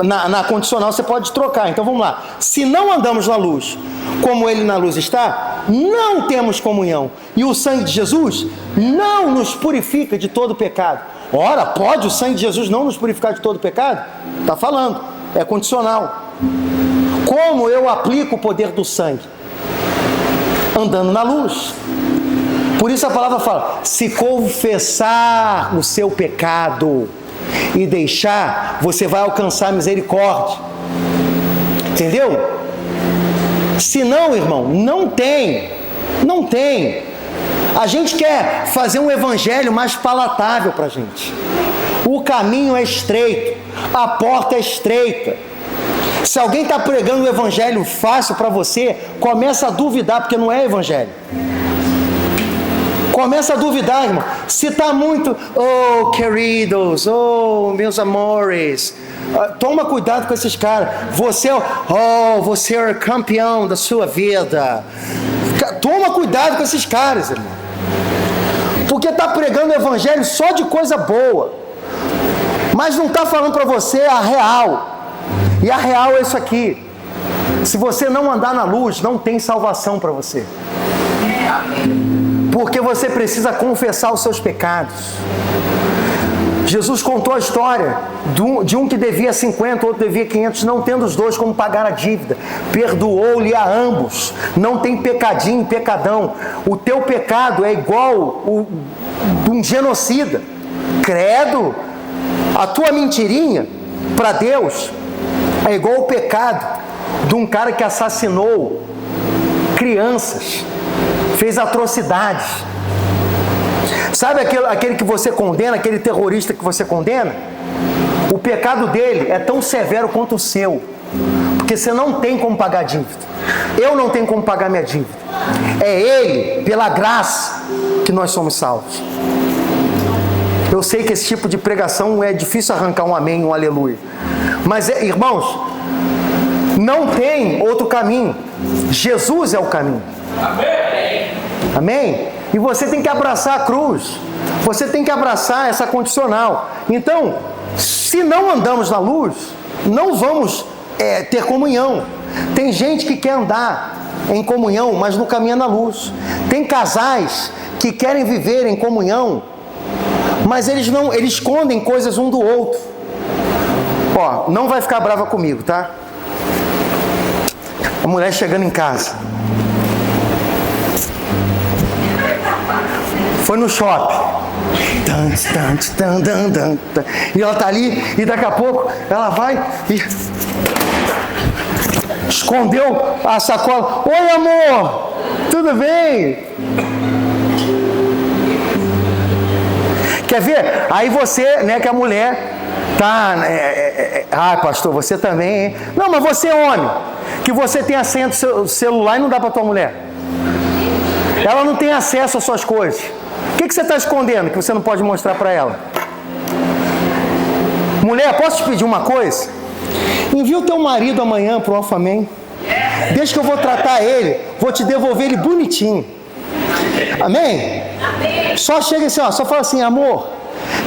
Na condicional você pode trocar. Então vamos lá. Se não andamos na luz como Ele na luz está, não temos comunhão. E o sangue de Jesus não nos purifica de todo pecado. Ora, pode o sangue de Jesus não nos purificar de todo pecado? Está falando. É condicional. Como eu aplico o poder do sangue? Andando na luz. Por isso a palavra fala: se confessar o seu pecado e deixar, você vai alcançar misericórdia. Entendeu? Se não, irmão, não tem. A gente quer fazer um evangelho mais palatável para a gente. O caminho é estreito, a porta é estreita. Se alguém está pregando o evangelho fácil para você, começa a duvidar, porque não é evangelho. Começa a duvidar, irmão. Se está muito, oh, queridos, oh, meus amores, toma cuidado com esses caras. Você é o campeão da sua vida. Toma cuidado com esses caras, irmão. Porque está pregando o evangelho só de coisa boa, mas não está falando para você a real. E a real é isso aqui: se você não andar na luz, não tem salvação para você. Porque você precisa confessar os seus pecados. Jesus contou a história de um que devia 50, outro devia 500, não tendo os dois como pagar a dívida. Perdoou-lhe a ambos. Não tem pecadinho, pecadão. O teu pecado é igual o de um genocida. Credo! A tua mentirinha para Deus é igual o pecado de um cara que assassinou crianças, fez atrocidades. Sabe aquele que você condena, aquele terrorista que você condena? O pecado dele é tão severo quanto o seu, porque você não tem como pagar a dívida. Eu não tenho como pagar minha dívida. É ele, pela graça, que nós somos salvos. Eu sei que esse tipo de pregação é difícil arrancar um amém, um aleluia. Mas, irmãos, não tem outro caminho. Jesus é o caminho. Amém? Amém? E você tem que abraçar a cruz. Você tem que abraçar essa condicional. Então, se não andamos na luz, não vamos ter comunhão. Tem gente que quer andar em comunhão, mas não caminha na luz. Tem casais que querem viver em comunhão, mas eles escondem coisas um do outro. Ó, não vai ficar brava comigo, tá? A mulher chegando em casa, foi no shopping, e ela tá ali, e daqui a pouco ela vai e escondeu a sacola. Oi, amor, tudo bem? Quer ver? Aí você, né, que a mulher tá, pastor, você também, hein? Não, mas você é homem, que você tem a senha do seu celular e não dá para tua mulher. Ela não tem acesso às suas coisas. O que você está escondendo que você não pode mostrar para ela? Mulher, posso te pedir uma coisa? Envia o teu marido amanhã para o Alphamém. Deixa que eu vou tratar ele, vou te devolver ele bonitinho. Amém? Amém. Só chega assim, ó, só fala assim: amor,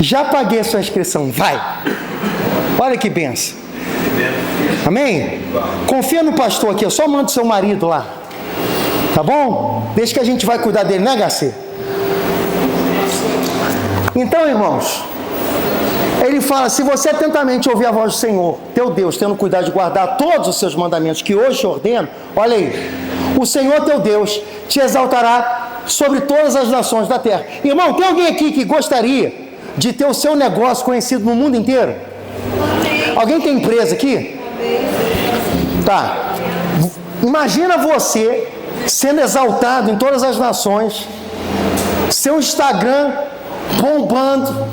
já paguei a sua inscrição, vai. Olha que benção. Amém? Confia no pastor aqui, só manda o seu marido lá. Tá bom? Deixa que a gente vai cuidar dele, né, HC? Então, irmãos, ele fala: se você atentamente ouvir a voz do Senhor, teu Deus, tendo cuidado de guardar todos os seus mandamentos que hoje te ordeno, olha aí, o Senhor teu Deus te exaltará sobre todas as nações da terra. Irmão, tem alguém aqui que gostaria de ter o seu negócio conhecido no mundo inteiro? Alguém tem empresa aqui? Tá. Imagina você sendo exaltado em todas as nações, seu Instagram bombando.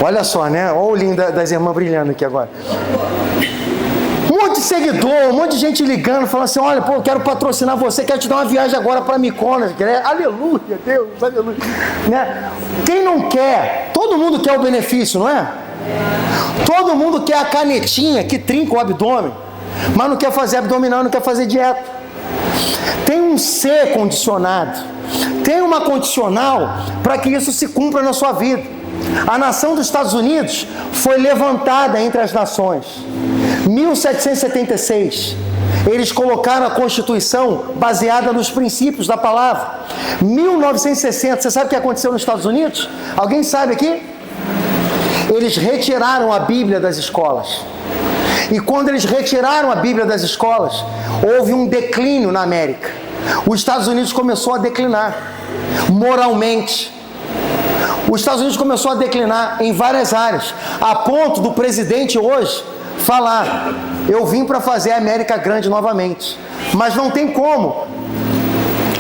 Olha só, né? Olha o olhinho das irmãs brilhando aqui agora. Um monte de seguidor, um monte de gente ligando, falando assim: olha, pô, eu quero patrocinar você, quero te dar uma viagem agora para Mykonos. Aleluia, Deus, aleluia. Né? Quem não quer? Todo mundo quer o benefício, não é? Todo mundo quer a canetinha que trinca o abdômen, mas não quer fazer abdominal, não quer fazer dieta. Tem um ser condicionado, tem uma condicional para que isso se cumpra na sua vida. A nação dos Estados Unidos foi levantada entre as nações. 1776, eles colocaram a Constituição baseada nos princípios da palavra. 1960, você sabe o que aconteceu nos Estados Unidos? Alguém sabe aqui? Eles retiraram a Bíblia das escolas. E quando eles retiraram a Bíblia das escolas, houve um declínio na América. Os Estados Unidos começou a declinar moralmente. Os Estados Unidos começou a declinar em várias áreas, a ponto do presidente hoje falar: eu vim para fazer a América grande novamente. Mas não tem como.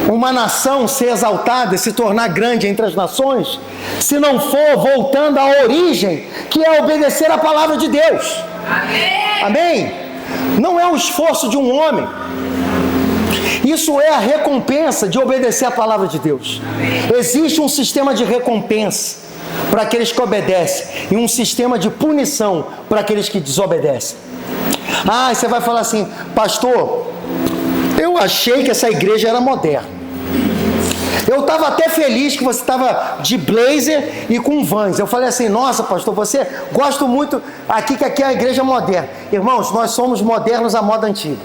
uma nação ser exaltada e se tornar grande entre as nações, se não for voltando à origem, que é obedecer a palavra de Deus. Amém? Amém? Não é o esforço de um homem. Isso é a recompensa de obedecer a palavra de Deus. Existe um sistema de recompensa para aqueles que obedecem e um sistema de punição para aqueles que desobedecem. Ah, você vai falar assim: pastor, eu achei que essa igreja era moderna. Eu estava até feliz que você estava de blazer e com Vans. Eu falei assim: nossa, pastor, você gosta muito aqui, que aqui é a igreja moderna. Irmãos, nós somos modernos à moda antiga.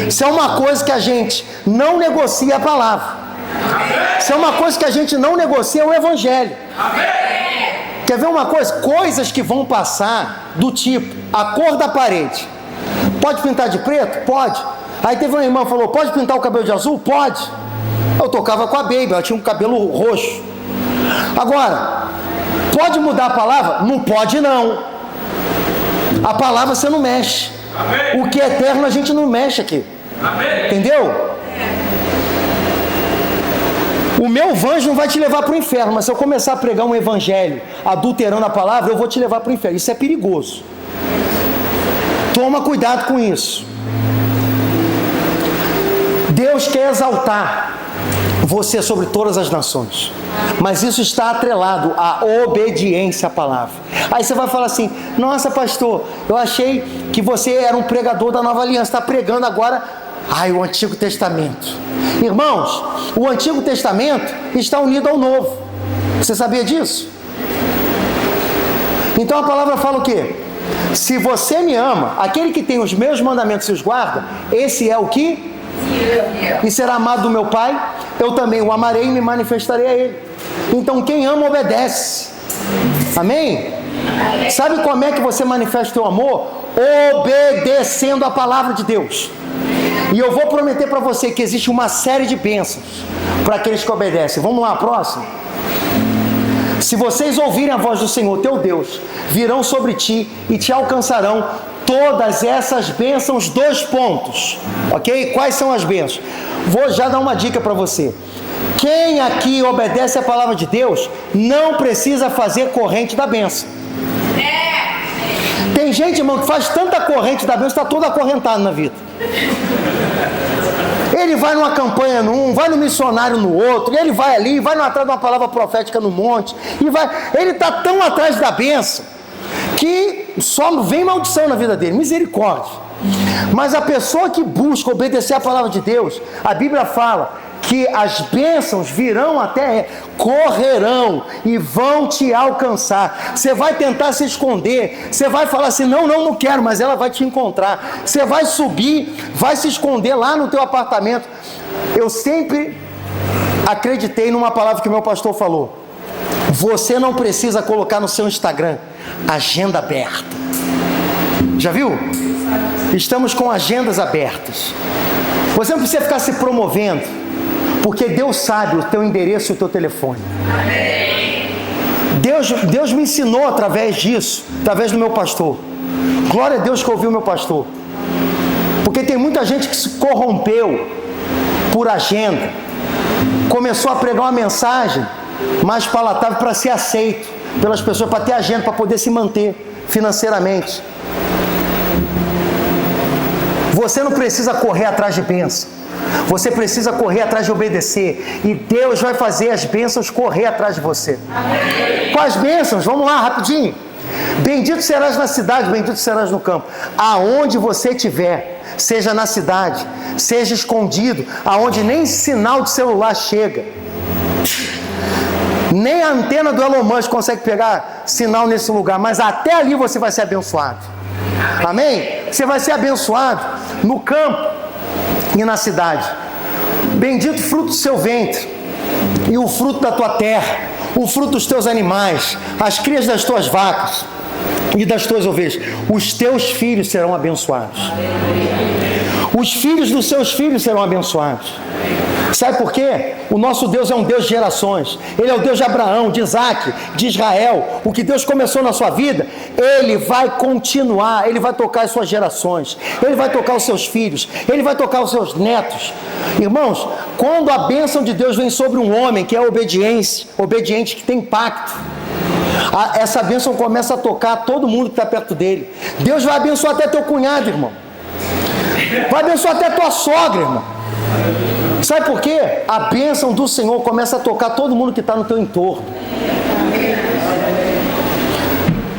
Isso é uma coisa que a gente não negocia a palavra. Isso é uma coisa que a gente não negocia o evangelho. Quer ver uma coisa? Coisas que vão passar do tipo, a cor da parede. Pode pintar de preto? Pode. Aí teve uma irmã que falou: pode pintar o cabelo de azul? Pode. Eu tocava com a Baby, ela tinha um cabelo roxo. Agora, pode mudar a palavra? Não pode não. A palavra você não mexe. Amém. O que é eterno a gente não mexe aqui. Amém. Entendeu? O meu Vans não vai te levar para o inferno, mas se eu começar a pregar um evangelho adulterando a palavra, eu vou te levar para o inferno. Isso é perigoso. Toma cuidado com isso. Deus quer exaltar você sobre todas as nações, mas isso está atrelado à obediência à palavra. Aí você vai falar assim: nossa, pastor, eu achei que você era um pregador da nova aliança, está pregando agora o Antigo Testamento. Irmãos, o Antigo Testamento está unido ao Novo. Você sabia disso? Então a palavra fala o quê? Se você me ama, aquele que tem os meus mandamentos e os guarda, esse é o que? E será amado do meu Pai. Eu também o amarei e me manifestarei a ele. Então quem ama obedece. Amém? Sabe como é que você manifesta o teu amor? Obedecendo a palavra de Deus. E eu vou prometer para você que existe uma série de bênçãos para aqueles que obedecem. Vamos lá, próximo. Se vocês ouvirem a voz do Senhor teu Deus, virão sobre ti e te alcançarão todas essas bênçãos. 2 pontos, ok? Quais são as bênçãos? Vou já dar uma dica para você. Quem aqui obedece a palavra de Deus não precisa fazer corrente da bênção. Tem gente, irmão, que faz tanta corrente da bênção, está todo acorrentado na vida. Ele vai numa campanha num, vai no missionário no outro, e ele vai ali, vai atrás de uma palavra profética no monte, e vai, ele está tão atrás da bênção que só vem maldição na vida dele, misericórdia. Mas a pessoa que busca obedecer a palavra de Deus, a Bíblia fala que as bênçãos virão até, correrão e vão te alcançar. Você vai tentar se esconder, você vai falar assim: não quero, mas ela vai te encontrar. Você vai subir, vai se esconder lá no teu apartamento. Eu sempre acreditei numa palavra que o meu pastor falou: você não precisa colocar no seu Instagram agenda aberta. Já viu? Estamos com agendas abertas. Você não precisa ficar se promovendo, porque Deus sabe o teu endereço e o teu telefone. Deus me ensinou através disso, através do meu pastor. Glória a Deus que ouviu o meu pastor. Porque tem muita gente que se corrompeu por agenda, começou a pregar uma mensagem mais palatável para ser aceito pelas pessoas, para ter agenda, para poder se manter financeiramente. Você não precisa correr atrás de bênção. Você precisa correr atrás de obedecer. E Deus vai fazer as bênçãos correr atrás de você. Amém. Quais bênçãos? Vamos lá, rapidinho. Bendito serás na cidade, bendito serás no campo. Aonde você estiver, seja na cidade, seja escondido, aonde nem sinal de celular chega. Nem a antena do Elon Musk consegue pegar sinal nesse lugar, mas até ali você vai ser abençoado. Amém? Você vai ser abençoado no campo e na cidade. Bendito o fruto do seu ventre e o fruto da tua terra, o fruto dos teus animais, as crias das tuas vacas e das tuas ovelhas. Os teus filhos serão abençoados. Os filhos dos seus filhos serão abençoados. Sabe por quê? O nosso Deus é um Deus de gerações. Ele é o Deus de Abraão, de Isaac, de Israel. O que Deus começou na sua vida, Ele vai continuar. Ele vai tocar as suas gerações. Ele vai tocar os seus filhos. Ele vai tocar os seus netos. Irmãos, quando a bênção de Deus vem sobre um homem que é obediente, que tem pacto, essa bênção começa a tocar todo mundo que está perto dele. Deus vai abençoar até teu cunhado, irmão. Vai abençoar até tua sogra, irmão. Sabe por quê? A bênção do Senhor começa a tocar todo mundo que está no teu entorno.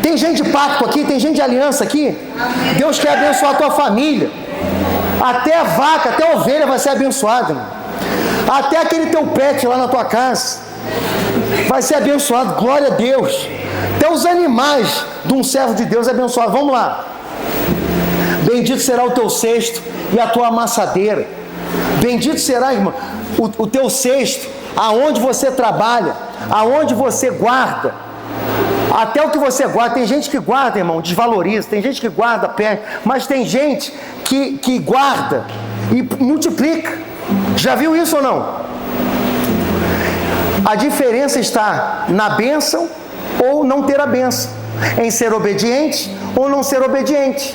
Tem gente de pacto aqui, tem gente de aliança aqui. Deus quer abençoar a tua família. Até a vaca, até a ovelha vai ser abençoada, irmão. Até aquele teu pet lá na tua casa vai ser abençoado, glória a Deus. Até os animais de um servo de Deus é abençoado. Vamos lá. Bendito será o teu cesto e a tua amassadeira. Bendito será, irmão, o teu cesto, aonde você trabalha, aonde você guarda. Até o que você guarda. Tem gente que guarda, irmão, desvaloriza. Tem gente que guarda, perde. Mas tem gente que guarda e multiplica. Já viu isso ou não? A diferença está na bênção ou não ter a bênção, em ser obediente ou não ser obediente.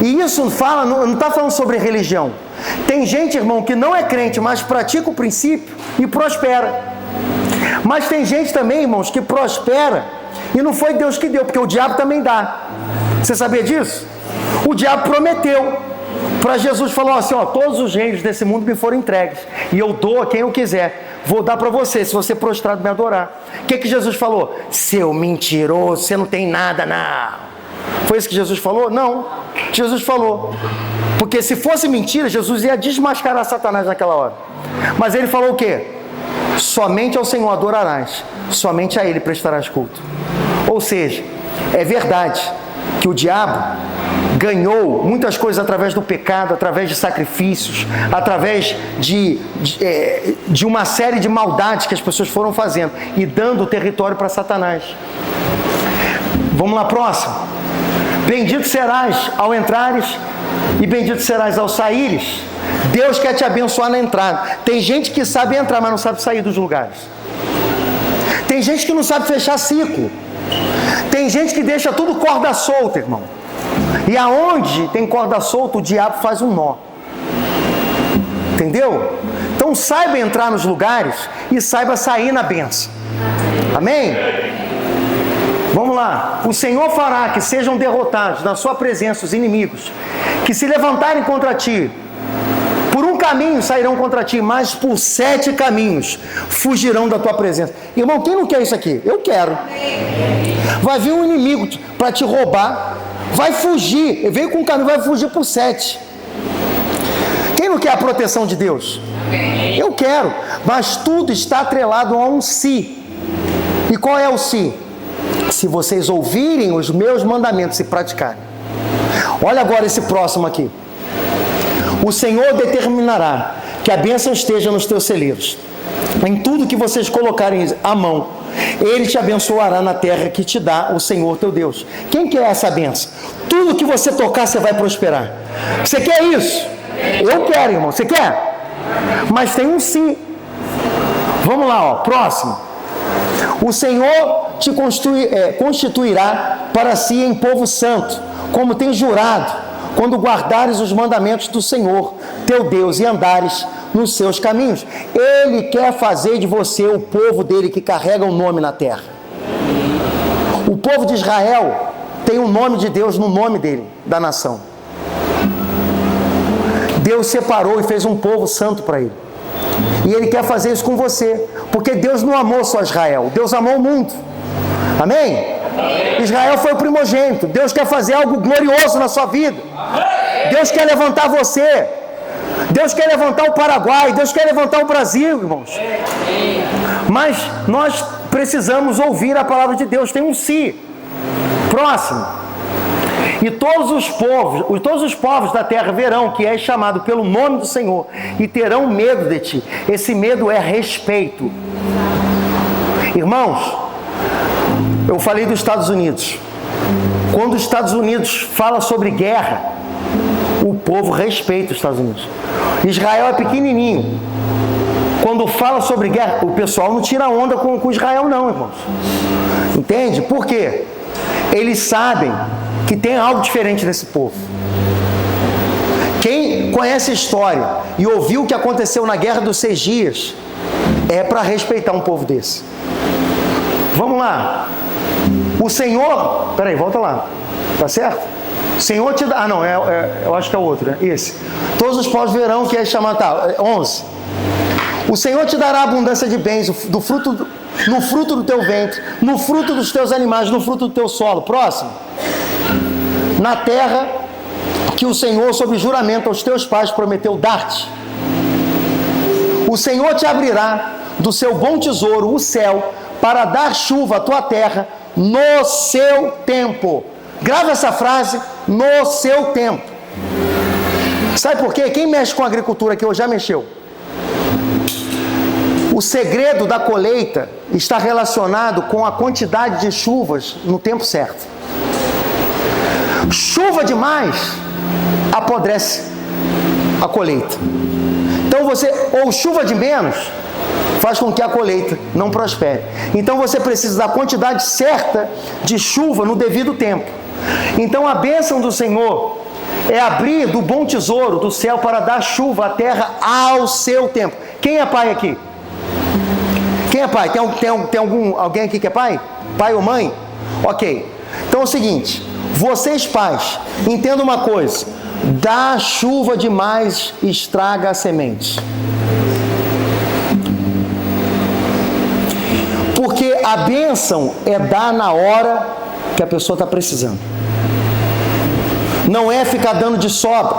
E isso não está falando sobre religião. Tem gente, irmão, que não é crente, mas pratica o princípio e prospera. Mas tem gente também, irmãos, que prospera e não foi Deus que deu, porque o diabo também dá. Você sabia disso? O diabo prometeu para Jesus, falou assim, ó, todos os reinos desse mundo me foram entregues e eu dou a quem eu quiser. Vou dar para você, se você prostrado me adorar. O que Jesus falou? Seu mentiroso, você não tem nada, não. Foi isso que Jesus falou? Não. Jesus falou. Porque se fosse mentira, Jesus ia desmascarar Satanás naquela hora. Mas ele falou o quê? Somente ao Senhor adorarás, somente a Ele prestarás culto. Ou seja, é verdade que o diabo ganhou muitas coisas através do pecado, através de sacrifícios, através de uma série de maldades que as pessoas foram fazendo e dando o território para Satanás. Vamos lá, próximo. Bendito serás ao entrares e bendito serás ao saíres. Deus quer te abençoar na entrada. Tem gente que sabe entrar, mas não sabe sair dos lugares. Tem gente que não sabe fechar ciclo. Tem gente que deixa tudo corda solta, irmão. E aonde tem corda solta, o diabo faz um nó. Entendeu? Então saiba entrar nos lugares e saiba sair na bênção. Amém? Vamos lá. O Senhor fará que sejam derrotados na sua presença os inimigos que se levantarem contra ti. Por um caminho sairão contra ti, mas por 7 caminhos fugirão da tua presença. Irmão, quem não quer isso aqui? Eu quero. Vai vir um inimigo para te roubar, vai fugir. Ele veio com um caminho, vai fugir por 7. Quem não quer a proteção de Deus? Eu quero. Mas tudo está atrelado a um se. E qual é o se? Se vocês ouvirem os meus mandamentos e praticarem. Olha agora esse próximo aqui. O Senhor determinará que a bênção esteja nos teus celeiros. Em tudo que vocês colocarem a mão, Ele te abençoará na terra que te dá o Senhor teu Deus. Quem quer essa bênção? Tudo que você tocar, você vai prosperar. Você quer isso? Eu quero, irmão. Você quer? Mas tem um sim. Vamos lá, ó. Próximo. O Senhor te constituirá para si em povo santo, como tem jurado, quando guardares os mandamentos do Senhor, teu Deus, e andares nos seus caminhos. Ele quer fazer de você o povo dele que carrega um nome na terra. O povo de Israel tem o nome de Deus no nome dele, da nação. Deus separou e fez um povo santo para ele. E Ele quer fazer isso com você, porque Deus não amou só Israel, Deus amou o mundo. Amém? Israel foi o primogênito. Deus quer fazer algo glorioso na sua vida. Deus quer levantar você. Deus quer levantar o Paraguai. Deus quer levantar o Brasil, irmãos. Mas nós precisamos ouvir a palavra de Deus. Tem um si. Próximo. E todos os povos da terra verão que és chamado pelo nome do Senhor e terão medo de ti. Esse medo é respeito. Irmãos, eu falei dos Estados Unidos. Quando os Estados Unidos fala sobre guerra, o povo respeita os Estados Unidos. Israel é pequenininho, quando fala sobre guerra, o pessoal não tira onda com Israel não, irmãos. Entende? Por quê? Eles sabem que tem algo diferente nesse povo. Quem conhece a história e ouviu o que aconteceu na Guerra dos 6 Dias, é para respeitar um povo desse. Vamos lá. O Senhor... Peraí, volta lá. Tá certo? O Senhor te dá... Ah, não, eu acho que é outro, né? Esse. Todos os povos verão que é chamado... Tá, 11. O Senhor te dará abundância de bens, no fruto do teu ventre, no fruto dos teus animais, no fruto do teu solo. Próximo. Na terra que o Senhor, sob juramento aos teus pais, prometeu dar-te. O Senhor te abrirá do seu bom tesouro, o céu, para dar chuva à tua terra no seu tempo. Grava essa frase, no seu tempo. Sabe por quê? Quem mexe com agricultura aqui hoje já mexeu. O segredo da colheita está relacionado com a quantidade de chuvas no tempo certo. Chuva demais apodrece a colheita. Então ou chuva de menos faz com que a colheita não prospere. Então você precisa da quantidade certa de chuva no devido tempo. Então a bênção do Senhor é abrir do bom tesouro do céu para dar chuva à terra ao seu tempo. Quem é pai aqui? Quem é pai? Tem alguém aqui que é pai? Pai ou mãe? Ok. Então é o seguinte, vocês pais, entendam uma coisa, dá chuva demais estraga a semente. Porque a bênção é dar na hora que a pessoa está precisando. Não é ficar dando de sobra,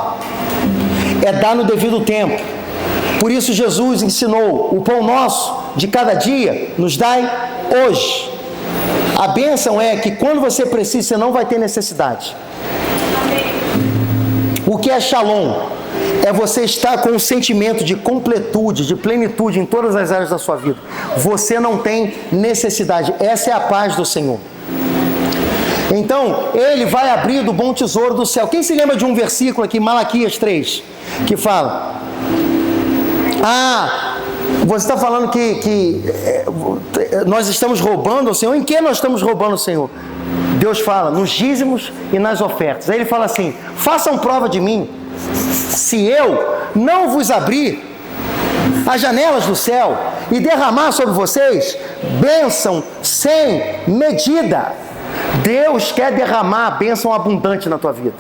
é dar no devido tempo. Por isso Jesus ensinou, o pão nosso de cada dia nos dai hoje. A bênção é que quando você precisa, você não vai ter necessidade. O que é shalom? É você estar com um sentimento de completude, de plenitude em todas as áreas da sua vida. Você não tem necessidade. Essa é a paz do Senhor. Então, Ele vai abrir do bom tesouro do céu. Quem se lembra de um versículo aqui, Malaquias 3, que fala... você está falando que nós estamos roubando ao Senhor. Em que nós estamos roubando ao Senhor? Deus fala, nos dízimos e nas ofertas. Aí Ele fala assim, façam prova de mim, se eu não vos abrir as janelas do céu e derramar sobre vocês bênção sem medida. Deus quer derramar a bênção abundante na tua vida.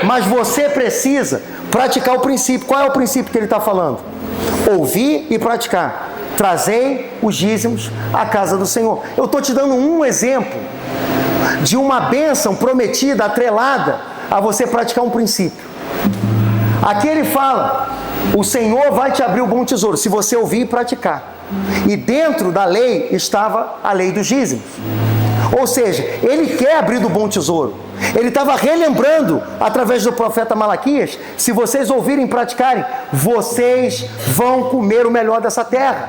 Mas você precisa praticar o princípio. Qual é o princípio que Ele está falando? Ouvir e praticar. Trazei os dízimos à casa do Senhor. Eu estou te dando um exemplo de uma bênção prometida, atrelada a você praticar um princípio. Aqui Ele fala, o Senhor vai te abrir o bom tesouro, se você ouvir e praticar. E dentro da lei estava a lei dos dízimos. Ou seja, Ele quer abrir do bom tesouro. Ele estava relembrando, através do profeta Malaquias, se vocês ouvirem e praticarem, vocês vão comer o melhor dessa terra.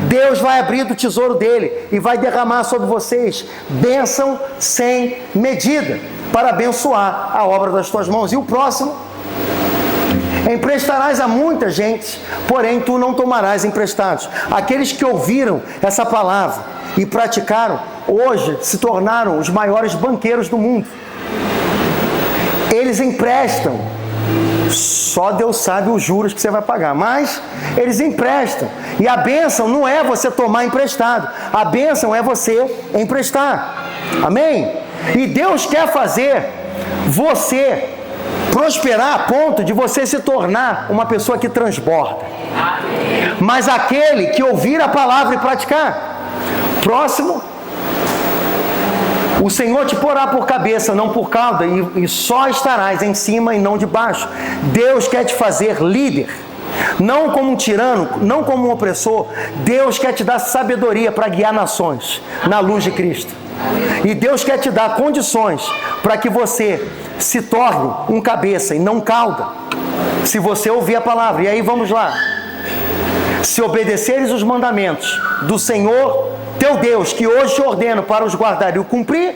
Deus vai abrir do tesouro dele e vai derramar sobre vocês bênção sem medida, para abençoar a obra das tuas mãos. E o próximo, emprestarás a muita gente, porém tu não tomarás emprestados. Aqueles que ouviram essa palavra e praticaram, hoje se tornaram os maiores banqueiros do mundo. Eles emprestam, só Deus sabe os juros que você vai pagar, mas eles emprestam. E a bênção não é você tomar emprestado, a bênção é você emprestar. Amém? E Deus quer fazer você prosperar a ponto de você se tornar uma pessoa que transborda. Mas aquele que ouvir a palavra e praticar. Próximo. O Senhor te porá por cabeça, não por cauda, e só estarás em cima e não debaixo. Deus quer te fazer líder, não como um tirano, não como um opressor. Deus quer te dar sabedoria para guiar nações na luz de Cristo. E Deus quer te dar condições para que você se torne um cabeça e não cauda, se você ouvir a palavra. E aí vamos lá. Se obedeceres os mandamentos do Senhor teu Deus, que hoje te ordeno para os guardar e o cumprir,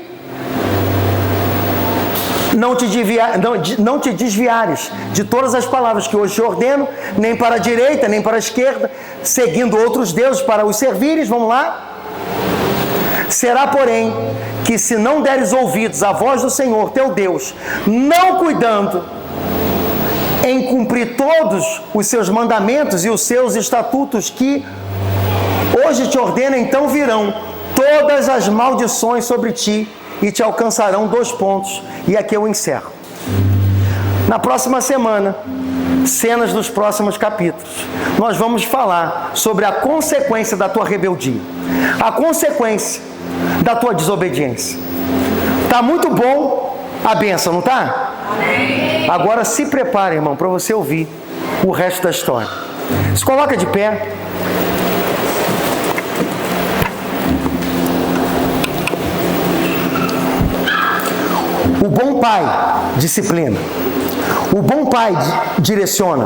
não te desviares de todas as palavras que hoje te ordeno, nem para a direita, nem para a esquerda, seguindo outros deuses para os servires. Vamos lá? Será, porém, que se não deres ouvidos à voz do Senhor teu Deus, não cuidando em cumprir todos os seus mandamentos e os seus estatutos que hoje te ordeno, então virão todas as maldições sobre ti e te alcançarão. 2 pontos. E aqui eu encerro. Na próxima semana, cenas dos próximos capítulos, nós vamos falar sobre a consequência da tua rebeldia, a consequência da tua desobediência. Tá muito bom a bênção, não tá? Amém. Agora se prepare, irmão, para você ouvir o resto da história. Se coloca de pé. O bom pai disciplina. O bom pai direciona.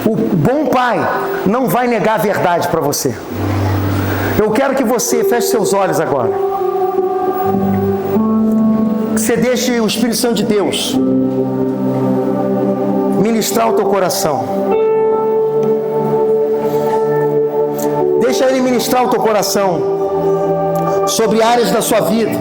O bom pai não vai negar a verdade para você. Eu quero que você feche seus olhos agora. Que você deixe o Espírito Santo de Deus ministrar o teu coração. Deixa ele ministrar o teu coração sobre áreas da sua vida